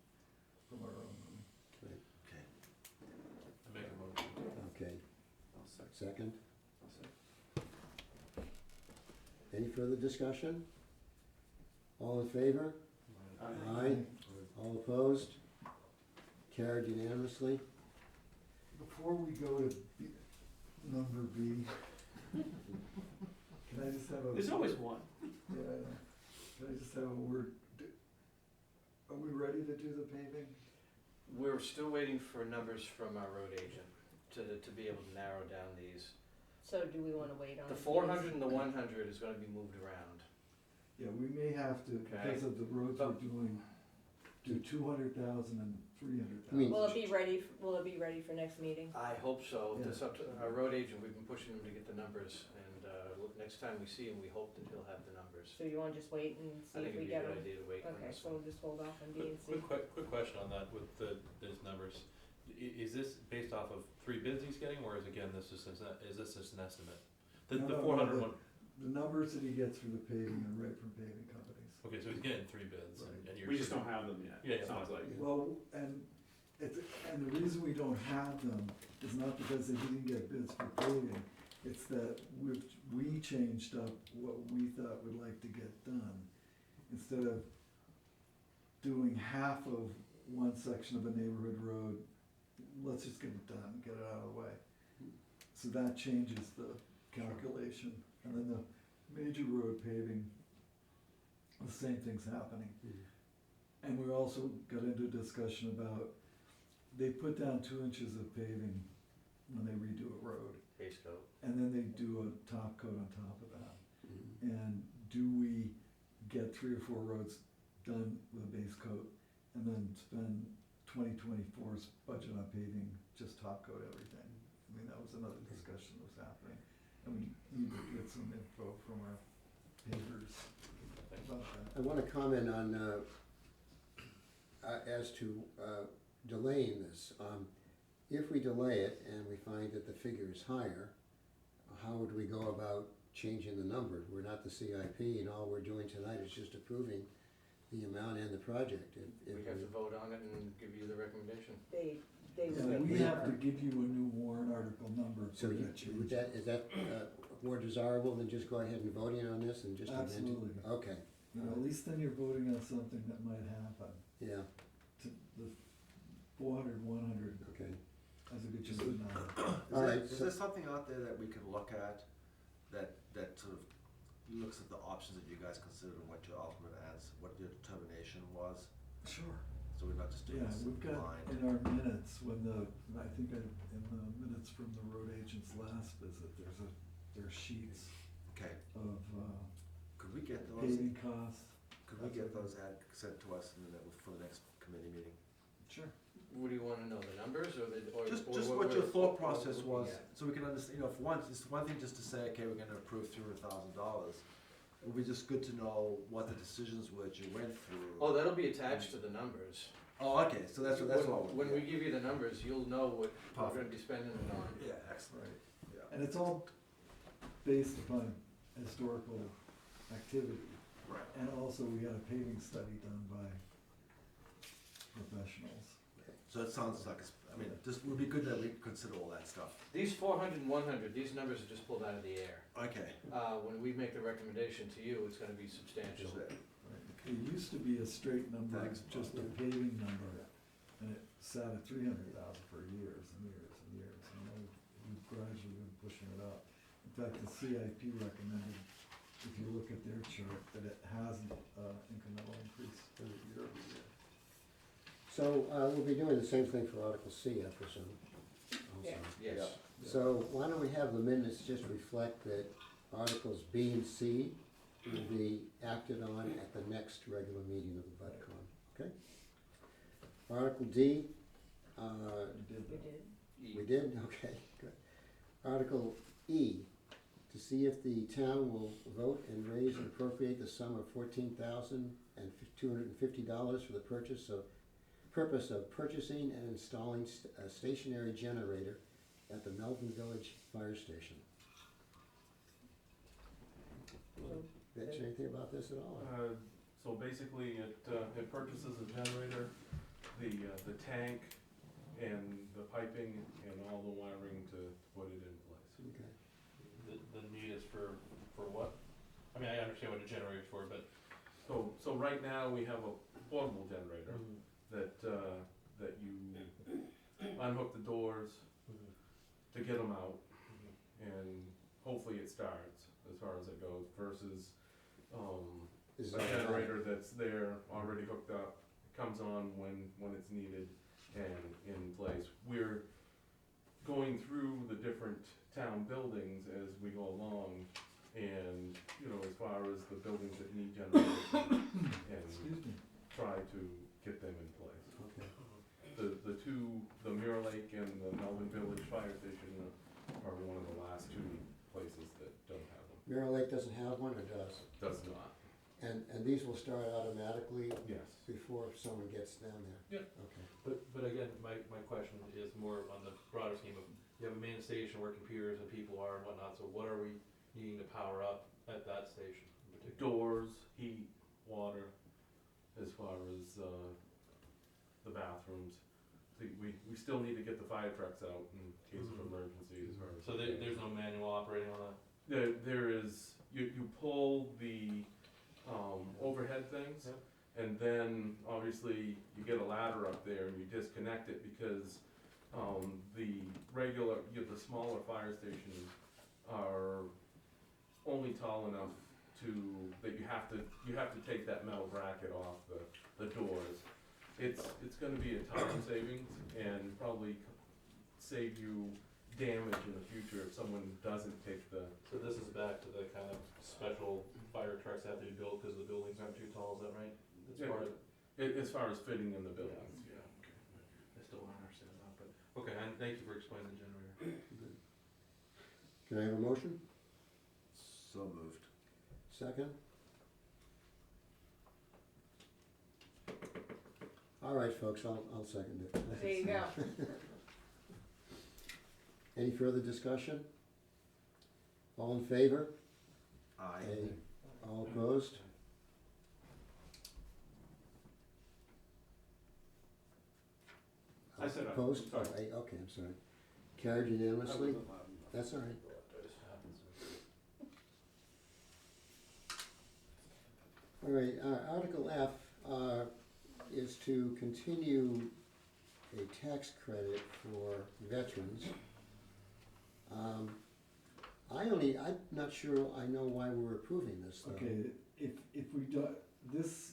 from our own money. Okay. I make a motion. Okay, I'll second. second. I'll second. Any further discussion? All in favor? Aye. All opposed? Carried unanimously. Before we go to number B, can I just have a? There's always one. Yeah, I know. Can I just have a word? Are we ready to do the paving? We're still waiting for numbers from our road agent. to be able to narrow down these. So do we wanna wait on The these? 400 and the 100 is gonna be moved around. Yeah, we may have to, because of the roads we're doing, do 200,000 and 300,000. I mean- Will it be ready for next meeting? I hope so. Yeah. It's up to our road agent, we've been pushing him to get the numbers, and, look, next time we see him, we hope that he'll have the numbers. So you wanna just wait and see I if think we it'd be a get good them? idea to wait on Okay, this so one. we'll just hold off on D and C. Quick question on that with those numbers. Is this based off of 3 bids he's getting, or is this just an estimate? The No, 400 one, The numbers that he gets for the paving are right from paving companies. okay, so he's getting 3 bids, Right. and you're. We just don't have them yet, Yeah, yeah, sounds fine. like. Well, and the reason we don't have them is not because they didn't get bids for paving, it's that we changed up what we thought we'd like to get done. Instead of doing half of one section of a neighborhood road, let's just get it done, get it out of the way. So that changes the calculation, and then the major road paving, the same thing's happening. And we also got into a discussion about, they put down 2 inches of paving when they redo a road, Base coat. and then they do a top coat on top of that. And do we get 3 or 4 roads done with a base coat, and then spend 2024's budget on paving, just top coat everything? I mean, that was another discussion that was happening, and we need to get some info from our pavers about that. I wanna comment on, as to delaying this. If we delay it and we find that the figure is higher, how would we go about changing the number? We're not the CIP, and all we're doing tonight is just approving the amount and the project. If We have to vote on it and give you the recommendation. They Yeah, will. we have to give you a new warrant article number So for you, that change. is that more desirable than just go ahead and voting on this and just amend it? Absolutely. Okay, You know, at least then you're voting on something that might happen. yeah, To the 400, 100 okay. has a good chance of not. All right, Is so- there something out there that we can look at, that sort of looks at the options that you guys considered and what your ultimate answer, what your determination was? Sure. So we're not just doing Yeah, this we've got blind. in our minutes, in the minutes from the road agent's last visit, there's sheets Okay, of could we get those, paving costs. sent to us and then for the next committee meeting? Sure. What do you wanna know, the numbers or the, or? Just or what your we're- thought what process we're was, looking at? so we can understand, if it's one thing just to say, okay, we're gonna approve $300,000. It would be just good to know what the decisions were that you went through. Oh, that'll be attached to the numbers. Oh, okay, so that's what. When we give you the numbers, you'll know what we're gonna Perfect. be spending it on. Yeah, excellent, Right. yeah. And it's all based upon historical activity. Right. And also, we had a paving study done by professionals. So it sounds like, just, would be good that we consider all that stuff. These 400 and 100, these numbers are just pulled out of the air. Okay. When we make the recommendation to you, it's gonna be substantial. Just it. It used to be a straight number, Thanks, just a Bob. paving number, and it sat at 300,000 for years and years and years, and then we've gradually been pushing it up. In fact, the CIP recommended, if you look at their chart, that it has an incremental increase year over year. So, we'll be doing the same thing for Article C, I presume, also. Yeah. Yes. So why don't we have the minutes just reflect that Articles B and C will be acted on at the next regular meeting of the BudCon, okay? Article D, We did We that. did. we did, okay, good. Article E, to see if the town will vote and raise and appropriate the sum of $14,250 for the purpose of purchasing and installing a stationary generator at the Melton Village Fire Station. Mention anything about this at all? So basically, it purchases a generator, the tank, and the piping, and all the wiring to put it in place. Okay. The need is for what? I mean, I understand what a generator's for, but. So right now, we have a portable generator that you unhook the doors to get them out, and hopefully it starts as far as it goes, versus Is a that- generator that's there, already hooked up, comes on when it's needed and in place. going through the different town buildings as we go along, and, you know, as far as the buildings that need generators, and Excuse me. try to get them in place. Okay. The two, the Mirror Lake and the Melvin Village Fire Station are one of the last two places that don't have them. Mirror Lake doesn't have one or does? Does not, And these will start automatically yes. before someone gets down there? Yep. Okay. But again, my question is more on the broader scheme of, you have a main station where computers and people are and whatnot, so what are we needing to power up at that station in particular? Doors, heat, water, as far as, the bathrooms. See, we still need to get the fire trucks out in case of emergency as far as. So there's no manual operating on that? There is, you pull the, overhead things. Yep. And then, obviously, you get a ladder up there and you disconnect it because, the regular, the smaller fire stations are only tall enough that you have to take that metal bracket off the doors. It's gonna be a time savings and probably save you damage in the future if someone doesn't take the. So this is back to the kind of special fire trucks that have to be built because the buildings aren't too tall, is that right? It's Yeah. part of, As far as fitting in the buildings, yeah. I still don't understand that, but, okay, and thank you for explaining the generator. Can I have a motion? So moved. Second? All right, folks, I'll second it. There you go. Any further discussion? All in favor? Aye. All opposed? I said aye. Opposed? Sorry. Aye, okay, I'm sorry. Carried unanimously? That's all right. All right, Article F, is to continue a tax credit for veterans. I'm not sure I know why we're approving this though. Okay, if we do, this,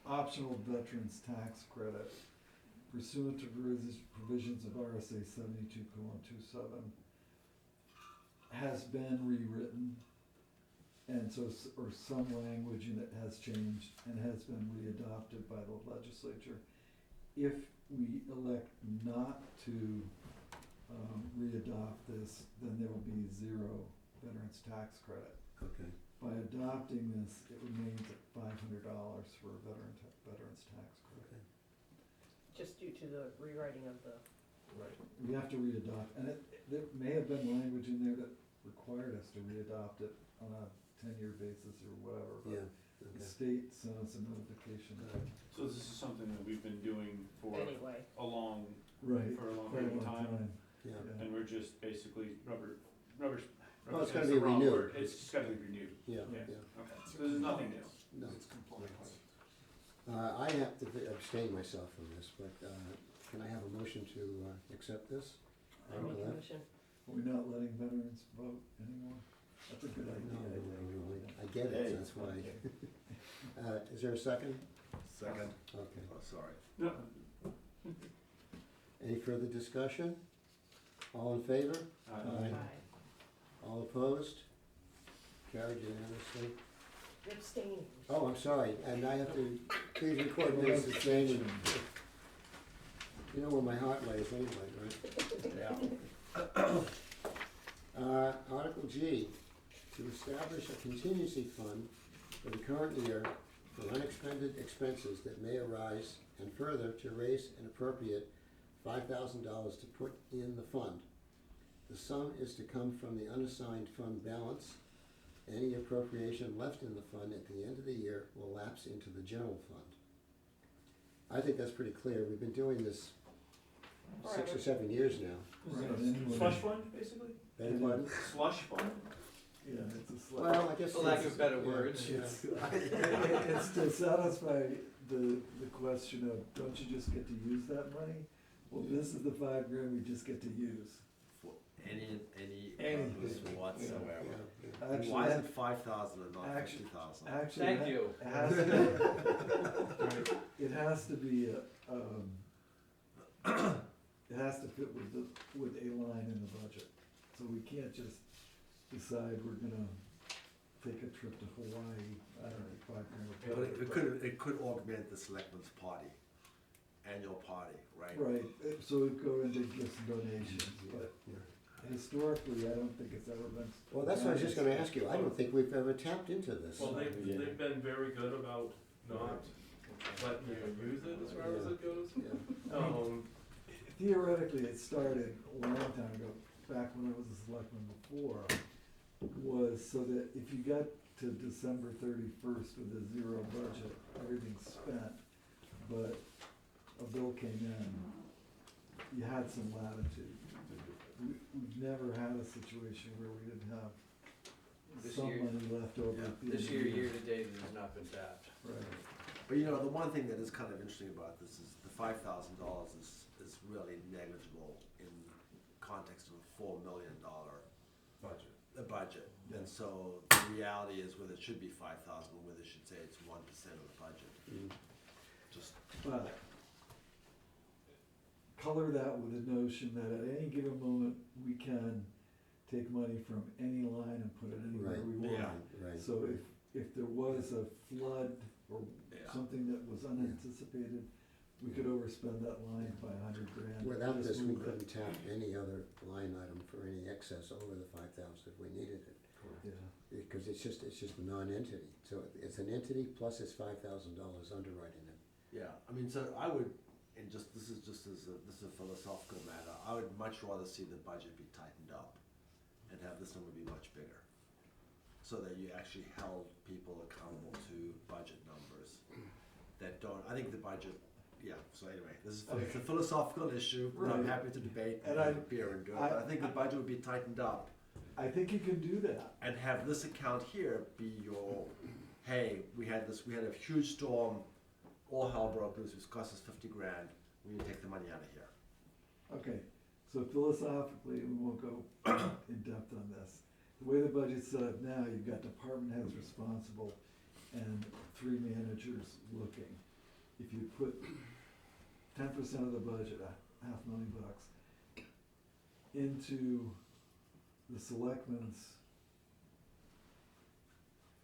optional veterans tax credit pursuant to provisions of RSA 72:27 has been rewritten. And so, or some language in it has changed and has been readopted by the legislature. If we elect not to readopt this, then there will be zero veterans tax credit. Okay, By adopting this, it remains at $500 for a veterans tax credit. okay. Just due to the rewriting of the. Right. We have to readopt, and there may have been language in there that required us to readopt it on a 10-year basis or whatever, Yeah, but the okay. state sent us a notification. So this is something that we've been doing for Anyway, a long Right, for a long quite a period of long time. time. Yeah, Yeah. And we're just basically rubber. Well, it's rubber's gotta the be wrong renewed. word. It's just gotta be renewed. yeah, Yeah. yeah. Okay, so this is nothing new. No. It's compliance. I have to abstain myself from this, but, can I have a motion to, accept this? I make a Article F? motion. Are we not letting veterans vote anymore? That's a good No, idea. I get it, that's why. Is there a second? Second. Okay. Oh, sorry. No, Any further discussion? All in favor? Aye. All opposed? Carried unanimously. You're abstaining. Oh, I'm sorry, and I have to, please record me as abstaining. You know where my heart lays anyway, right? Article G, to establish a contingency fund for the current year for unexpended expenses that may arise, and further, to raise and appropriate $5,000 to put in the fund. The sum is to come from the unassigned fund balance. Any appropriation left in the fund at the end of the year will lapse into the general fund. I think that's pretty clear. We've been doing this 6 or 7 years now. Right, anyway. slush fund, basically? Beg your pardon? Slush fund? Yeah, it's a slap. Well, I guess. For lack it's- of better yeah, words. yeah. It's to satisfy the question of, don't you just get to use that money? Well, this is the $5,000 we just get to use. For any Anything. purpose whatsoever. Yeah, Actually, Why is it 5,000 and not Actually- 50,000? Actually, Thank you. it has to, it has to be it has to fit with with a line in the budget. So we can't just decide we're gonna take a trip to Hawaii, I don't know, $5 grand. But it could augment the selectmen's party, annual party, right? Right, so it go into gifts and donations, but historically, I don't think it's ever been. Well, that's what I was just gonna ask you, I don't think we've ever tapped into this. Well, they've been very good about not letting you use it as far as it goes. Yeah. Theoretically, it started a long time ago, back when I was a selectman before, was so that if you got to December 31st with a zero budget, everything's spent, but a bill came in, you had some latitude. We've never had a situation where we didn't have This some year- money left over at the end This of the year, year to date, it has not been tapped. Right. But you know, the one thing that is kind of interesting about this is the $5,000 is really negligible in context of a $4 million Budget. budget. Yeah. And so the reality is whether it should be 5,000 or whether it should say it's 1% of the budget. Mm. Just, But color that with the notion that at any given moment, we can take money from any line and put it anywhere Right, we want. yeah. Right. So if there was a flood or Yeah. something that was unanticipated, we could overspend that line by $100 grand. Without Just this, we move it. couldn't tap any other line item for any excess over the 5,000 if we needed it. Yeah, Because it's just a non-entity, so it's an entity plus it's $5,000 underwriting it. yeah, I mean, so I would, and just, this is a philosophical matter, I would much rather see the budget be tightened up and have this number be much bigger. So that you actually held people accountable to budget numbers that don't, I think the budget, yeah, so anyway, it's a philosophical issue, I'm Right. happy to debate And and I- have beer and do it, but I think the budget would be tightened up I think you can do that. and have this account here be your, hey, we had a huge storm, all hell broke loose, it's cost us 50 grand, we need to take the money out of here. Okay, so philosophically, we won't go in depth on this. The way the budget's set up now, you've got department heads responsible and 3 managers looking. If you put 10% of the budget, $500,000, into the selectmen's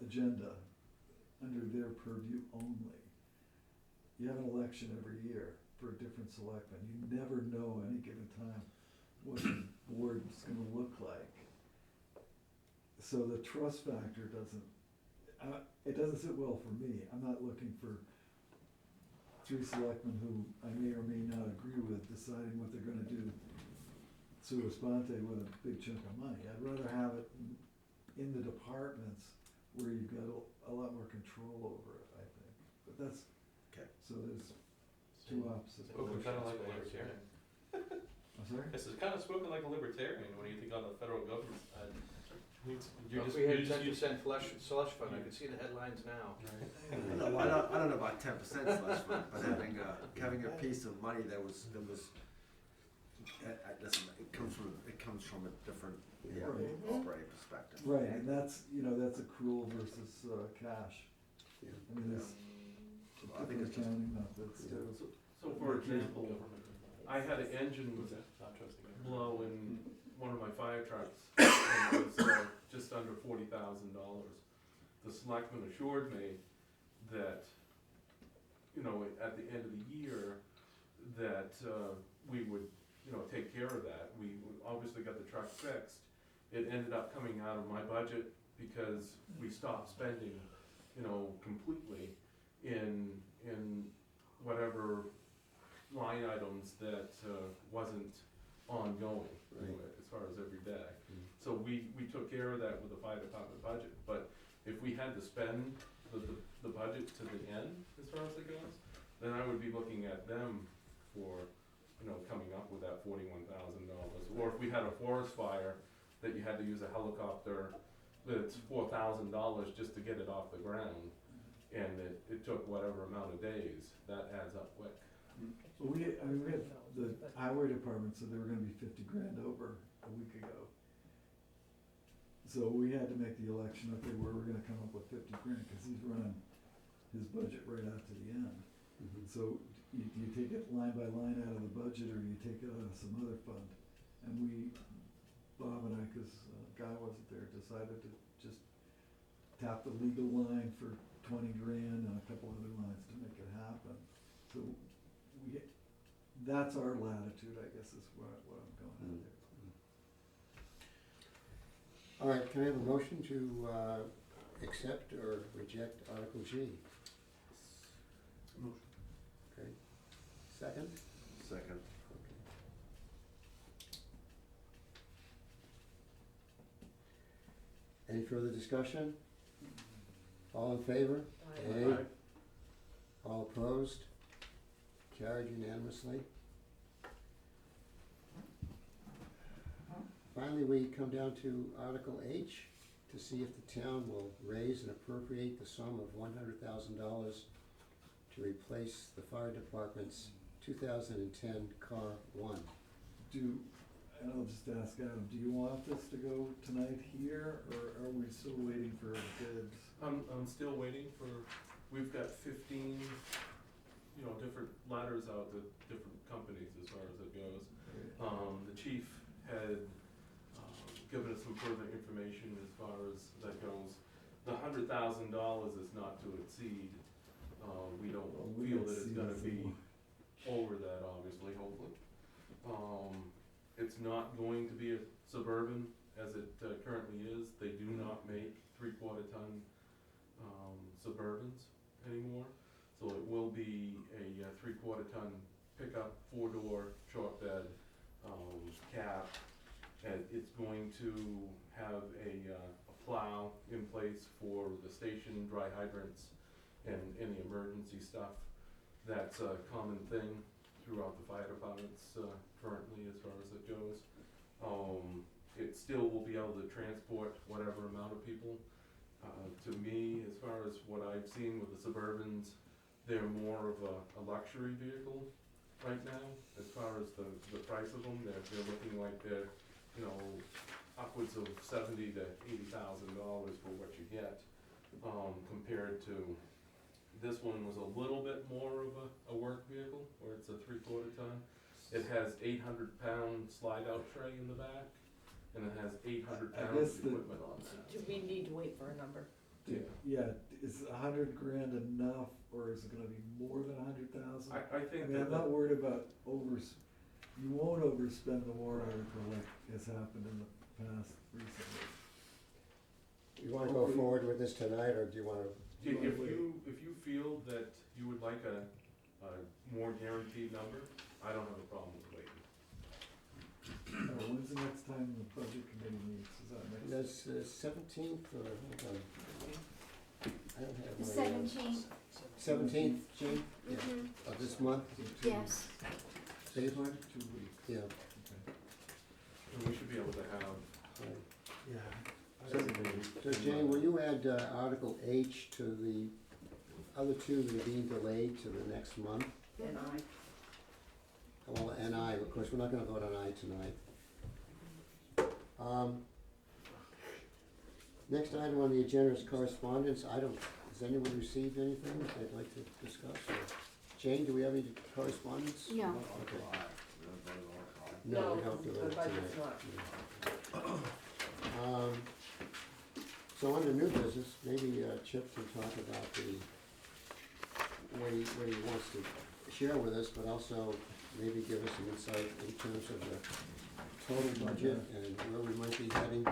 agenda, under their purview only, you have an election every year for a different selectman. You never know any given time what the board's gonna look like. So the trust factor doesn't, it doesn't sit well for me. I'm not looking for 3 selectmen who I may or may not agree with deciding what they're gonna do sua sponte with a big chunk of money. I'd rather have it in the departments where you've got a lot more control over it, I think. But that's, Okay. so there's 2 opposite Spoken positions. kind of like a libertarian. I'm sorry? This is kind of spoken like a libertarian when you think on the federal government side. You're If just, we you had just, 10% slush fund, I could see the headlines now. No, I don't know about 10% slush fund, but having a piece of money that was, listen, it comes from a different, Right. operating perspective. Right, and that's, that's accrual versus cash. Yeah. I mean, there's I think different it's just, accounting methods too. So for example, I had an engine what's that? Not trusting it. blow in one of my fire trucks, and it was just under $40,000. The selectman assured me that, at the end of the year, that we would, take care of that. We obviously got the truck fixed. It ended up coming out of my budget because we stopped spending, completely in whatever line items that wasn't ongoing, Right. as far as every day. Mm. So we took care of that with the fire department budget, but if we had to spend the budget to the end, as far as it goes, then I would be looking at them for, coming up with that $41,000. Or if we had a forest fire that you had to use a helicopter, that's $4,000 just to get it off the ground, and it took whatever amount of days, that adds up quick. Well, we had the highway department said they were gonna be 50 grand over a week ago. So we had to make the election, okay, where we're gonna come up with 50 grand, cause he's running his budget right out to the end. Mhm. So you take it line by line out of the budget, or you take it out of some other fund. And we, Bob and I, cause Guy wasn't there, decided to just tap the legal line for 20 grand and a couple other lines to make it happen. So we, that's our latitude, I guess, is what I'm going at there. All right, can I have a motion to accept or reject Article G? Motion. Okay. Second? Second. Any further discussion? All in favor? Aye. Aye. All opposed? Carried unanimously. Finally, we come down to Article H, to see if the town will raise and appropriate the sum of $100,000 to replace the fire department's 2010 car one. And I'll just ask Adam, do you want this to go tonight here, or are we still waiting for bids? I'm still waiting for, we've got 15, different ladders out to different companies as far as it goes. The chief had given us some further information as far as that goes. The $100,000 is not to exceed. We don't feel that it's gonna be over that, obviously, hopefully. It's not going to be a Suburban as it currently is. They do not make 3/4 ton Suburbans anymore. So it will be a 3/4 ton pickup, 4-door, short bed, cab. And it's going to have a plow in place for the station, dry hydrants, and any emergency stuff. That's a common thing throughout the fire departments currently as far as it goes. It still will be able to transport whatever amount of people. To me, as far as what I've seen with the Suburbans, they're more of a luxury vehicle right now. As far as the price of them, they're looking like they're, upwards of $70,000 to $80,000 for what you get, compared to this one was a little bit more of a work vehicle, where it's a 3/4 ton. It has 800-pound slide-out tray in the back, and it has 800 I pounds guess of the- equipment on that. Do we need to wait for a number? Yeah, is $100 grand enough, or is it gonna be more than 100,000? I think I'm that, not worried about you won't overspend the warrant article like has happened in the past recently. You wanna go forward with this tonight, or do you wanna? if you feel that you would like a more guaranteed number, I don't have a problem with waiting. When's the next time the budget committee meets? Is that next? That's 17th, or, hold on. I don't have my. 17th. 17th, Jane? Yeah, Mhm. of this month? Yes. Dave? 2 weeks. Yeah. Okay. And we should be able to have, So Jane, will you add Article H to the other two that are being delayed to the next month? And I, Well, and I, of course, we're not gonna vote on I tonight. Next item on the agenda is correspondence. Has anyone received anything they'd like to discuss? Or Jane, do we have any correspondence? No. Okay. no, No, we don't do the it budget's tonight. not. So under new business, maybe Chip can talk about what he wants to share with us, but also maybe give us some insight in terms of the total budget and where we might be heading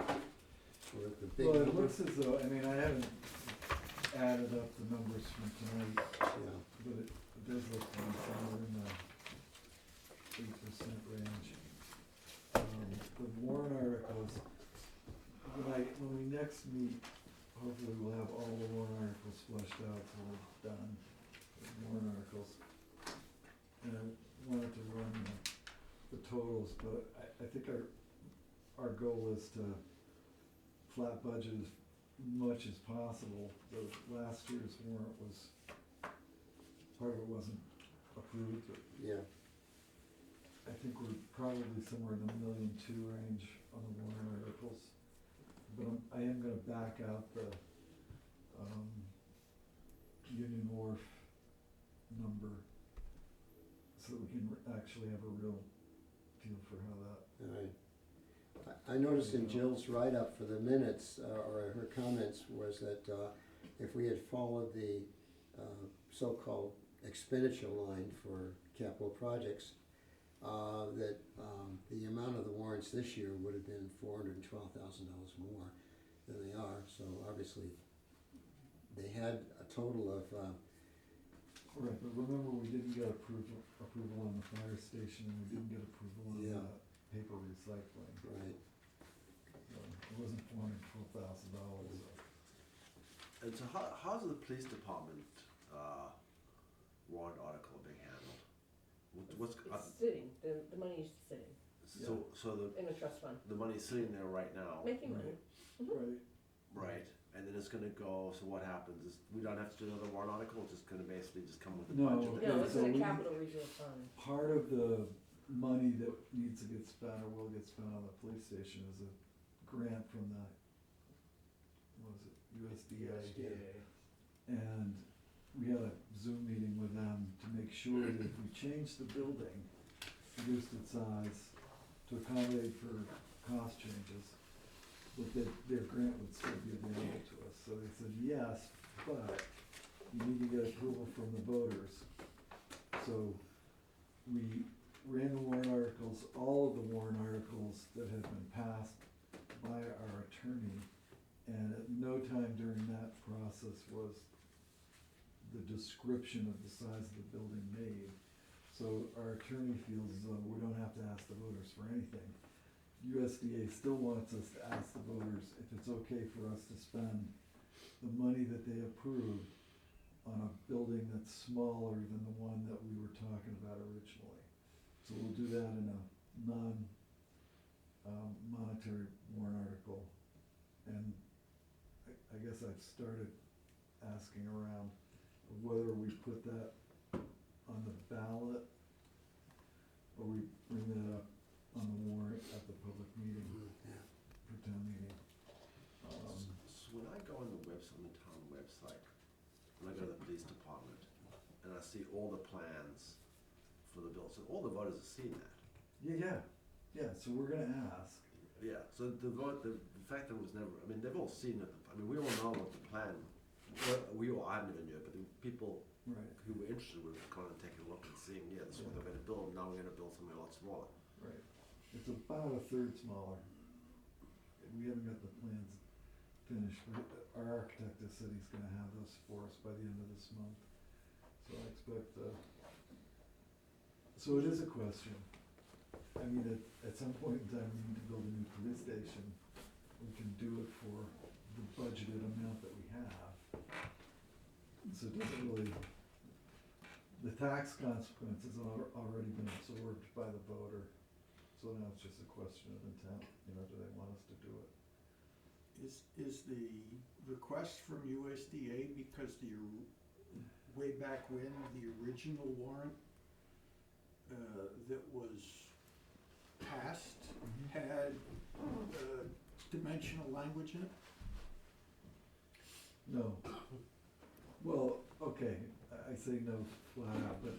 with the big Well, it number. looks as though, I mean, I haven't added up the numbers from tonight, Yeah. but it does look to be somewhere in the 8% range. The warrant articles, when we next meet, hopefully we'll have all the warrant articles fleshed out, so we're done with warrant articles. And I wanted to run the totals, but I think our goal is to flat budget as much as possible. The last year's warrant was, part of it wasn't approved, but Yeah. I think we're probably somewhere in the $1.2 million range on the warrant articles. But I am gonna back out the, Union Wharf number. can actually have a real feel for how that. All right. I noticed in Jill's write-up for the minutes, or her comments, was that if we had followed the so-called expenditure line for capital projects, that the amount of the warrants this year would have been $412,000 more than they are. So obviously, they had a total of, Right, but remember, we didn't get approval on the fire station, and we didn't get approval on Yeah. the paper recycling. right, So it wasn't $412,000. And so how's the police department, warrant article being handled? What's, It's sitting, the money's sitting so in a trust fund, the money's sitting there right now, making money. Right, right? And then it's gonna go, so what happens is, we don't have to do another warrant article, it's just gonna basically just come with the No. budget? No, it's so in a we- capital reserve fund. part of the money that needs to get spent or will get spent on the police station is a grant from the, what was it, USDA. And we had a Zoom meeting with them to make sure that if we changed the building, reduced its size to accommodate for cost changes, that their grant would still be available to us. So they said, yes, but you need to get approval from the voters. So we ran the warrant articles, all of the warrant articles that had been passed by our attorney, and at no time during that process was the description of the size of the building made. So our attorney feels as though we don't have to ask the voters for anything. USDA still wants us to ask the voters if it's okay for us to spend the money that they approved on a building that's smaller than the one that we were talking about originally. So we'll do that in a monetary warrant article. And I guess I've started asking around whether we put that on the ballot or we bring that up on the warrant at the public meeting yeah. for town meeting. So when I go on the town website, when I go to the police department, and I see all the plans for the bill, so all the voters have seen that. Yeah, so we're gonna ask. Yeah, so the fact that it was never, I mean, they've all seen it, I mean, we all know what the plan, I never knew it, but the people Right, who were interested were kind of taking a look and seeing, yeah, this is what they're gonna build, now we're gonna build something a lot smaller. right. It's about a third smaller. We haven't got the plans finished, but our architect has said he's gonna have those for us by the end of this month. So I expect, so it is a question. I mean, at some point in time, we need to build a new police station. We can do it for the budgeted amount that we have. So it doesn't really, the tax consequences are already been absorbed by the voter. So now it's just a question of intent, do they want us to do it? Is the request from USDA because way back when, the original warrant that was passed had dimensional language in it? No. Well, okay, I say no flat out, but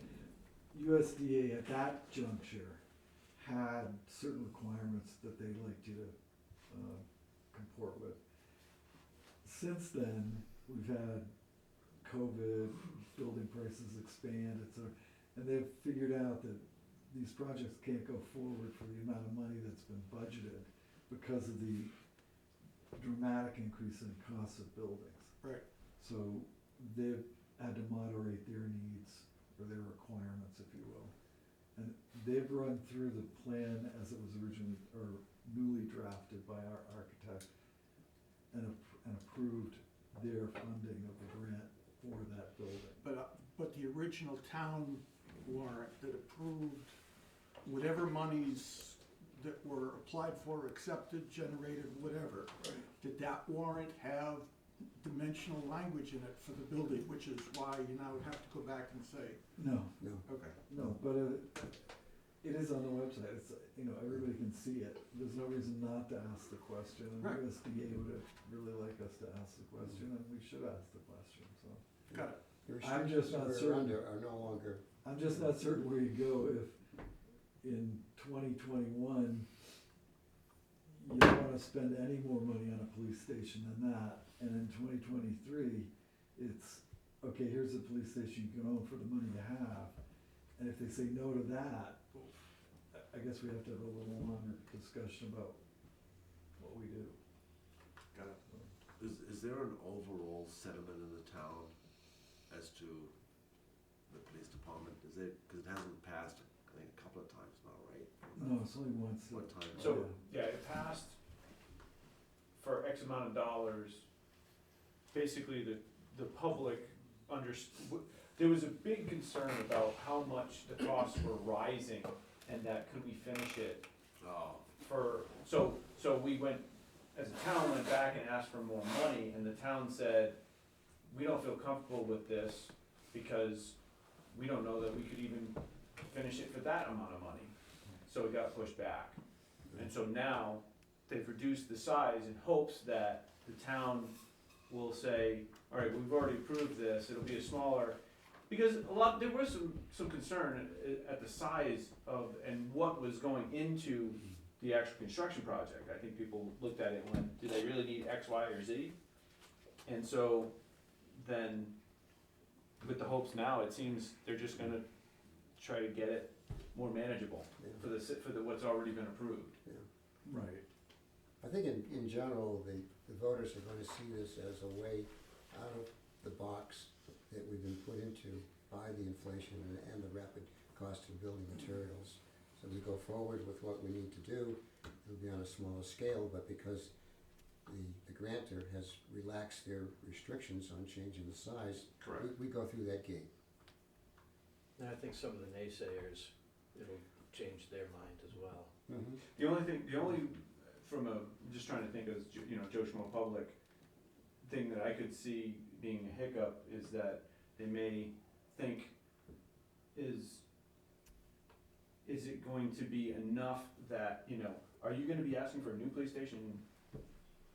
USDA at that juncture had certain requirements that they liked you to comport with. Since then, we've had COVID, building prices expand, and they've figured out that these projects can't go forward for the amount of money that's been budgeted because of the dramatic increase in costs of buildings. Right. So they've had to moderate their needs or their requirements, if you will. And they've run through the plan as it was originally, or newly drafted by our architect and approved their funding of the grant for that building. But the original town warrant that approved whatever monies that were applied for, accepted, generated, whatever, did that warrant have dimensional language in it for the building, which is why you now have to go back and say, No, No. okay. no, but it is on the website, it's, everybody can see it. There's no reason not to ask the question, and Right. USDA would really like us to ask the question, and we should ask the question, so. Got it. There I'm restrictions just not we're certain. under are no longer, I'm just not certain where you go if in 2021, you don't wanna spend any more money on a police station than that, and in 2023, it's, okay, here's a police station you can own for the money you have, and if they say no to that, I guess we have to have a little longer discussion about what we do. Got it. Is there an overall sentiment in the town as to the police department? Is it, cause it hasn't passed, I think, a couple of times now, right? No, it's only once. What time? So, yeah, it passed for X amount of dollars. Basically, the public there was a big concern about how much the costs were rising and that could we finish it Oh, so we went, as a town, went back and asked for more money, and the town said, we don't feel comfortable with this because we don't know that we could even finish it for that amount of money. So it got pushed back. And so now, they've reduced the size in hopes that the town will say, all right, we've already approved this, it'll be a smaller, because there was some concern at the size of, and what was going into the actual construction project. I think people looked at it and went, do they really need X, Y, or Z? And so, then, with the hopes now, it seems they're just gonna try to get it more manageable for the what's already been approved. Right. I think in general, the voters are gonna see this as a way out of the box that we've been put into by the inflation and the rapid cost of building materials. So we go forward with what we need to do, it'll be on a smaller scale, but because the grantor has relaxed their restrictions on changing the size, we go through that gate. And I think some of the naysayers, it'll change their mind as well. Mm-hmm. The only, just trying to think of, Joe Schmo Public, thing that I could see being a hiccup is that they may think, is it going to be enough that, are you gonna be asking for a new police station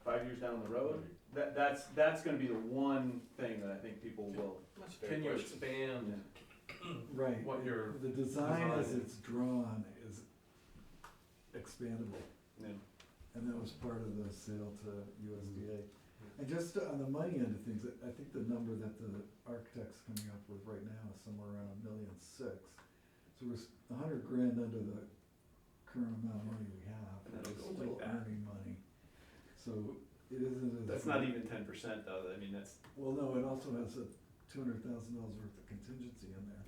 5 years down the road? That's gonna be the one thing that I think people will. That's a fair Can you question. expand Right. what your The design as design it's drawn is expandable, Yeah. and that was part of the sale to USDA. And just on the money end of things, I think the number that the architect's coming up with right now is somewhere around $1.6 million. So we're $100,000 under the current amount of money we have, And and that'll we're go still like that. earning money. So it isn't as. That's not even 10% though, I mean, that's, Well, no, it also has a $200,000 worth of contingency in there.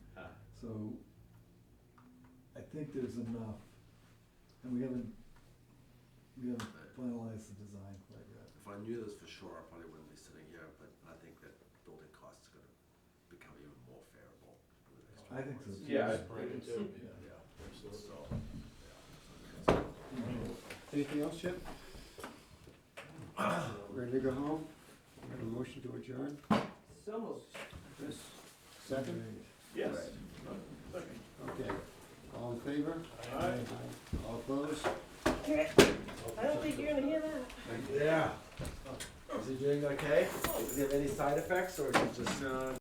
So I think there's enough, and we haven't finalized the design quite yet. if I knew this for sure, I probably wouldn't be sitting here, but I think that building costs are gonna become even more favorable with the extra I think so costs. too. Yeah, I do too. Yeah, Absolutely. so, Anything else, Chip? Ready to go home? Got a motion to adjourn? So moved. Chris, second? yes. Okay, all in favor? Aye. All opposed? I don't think you're gonna hear that. Yeah. Is he doing okay? Does he have any side effects, or is he just?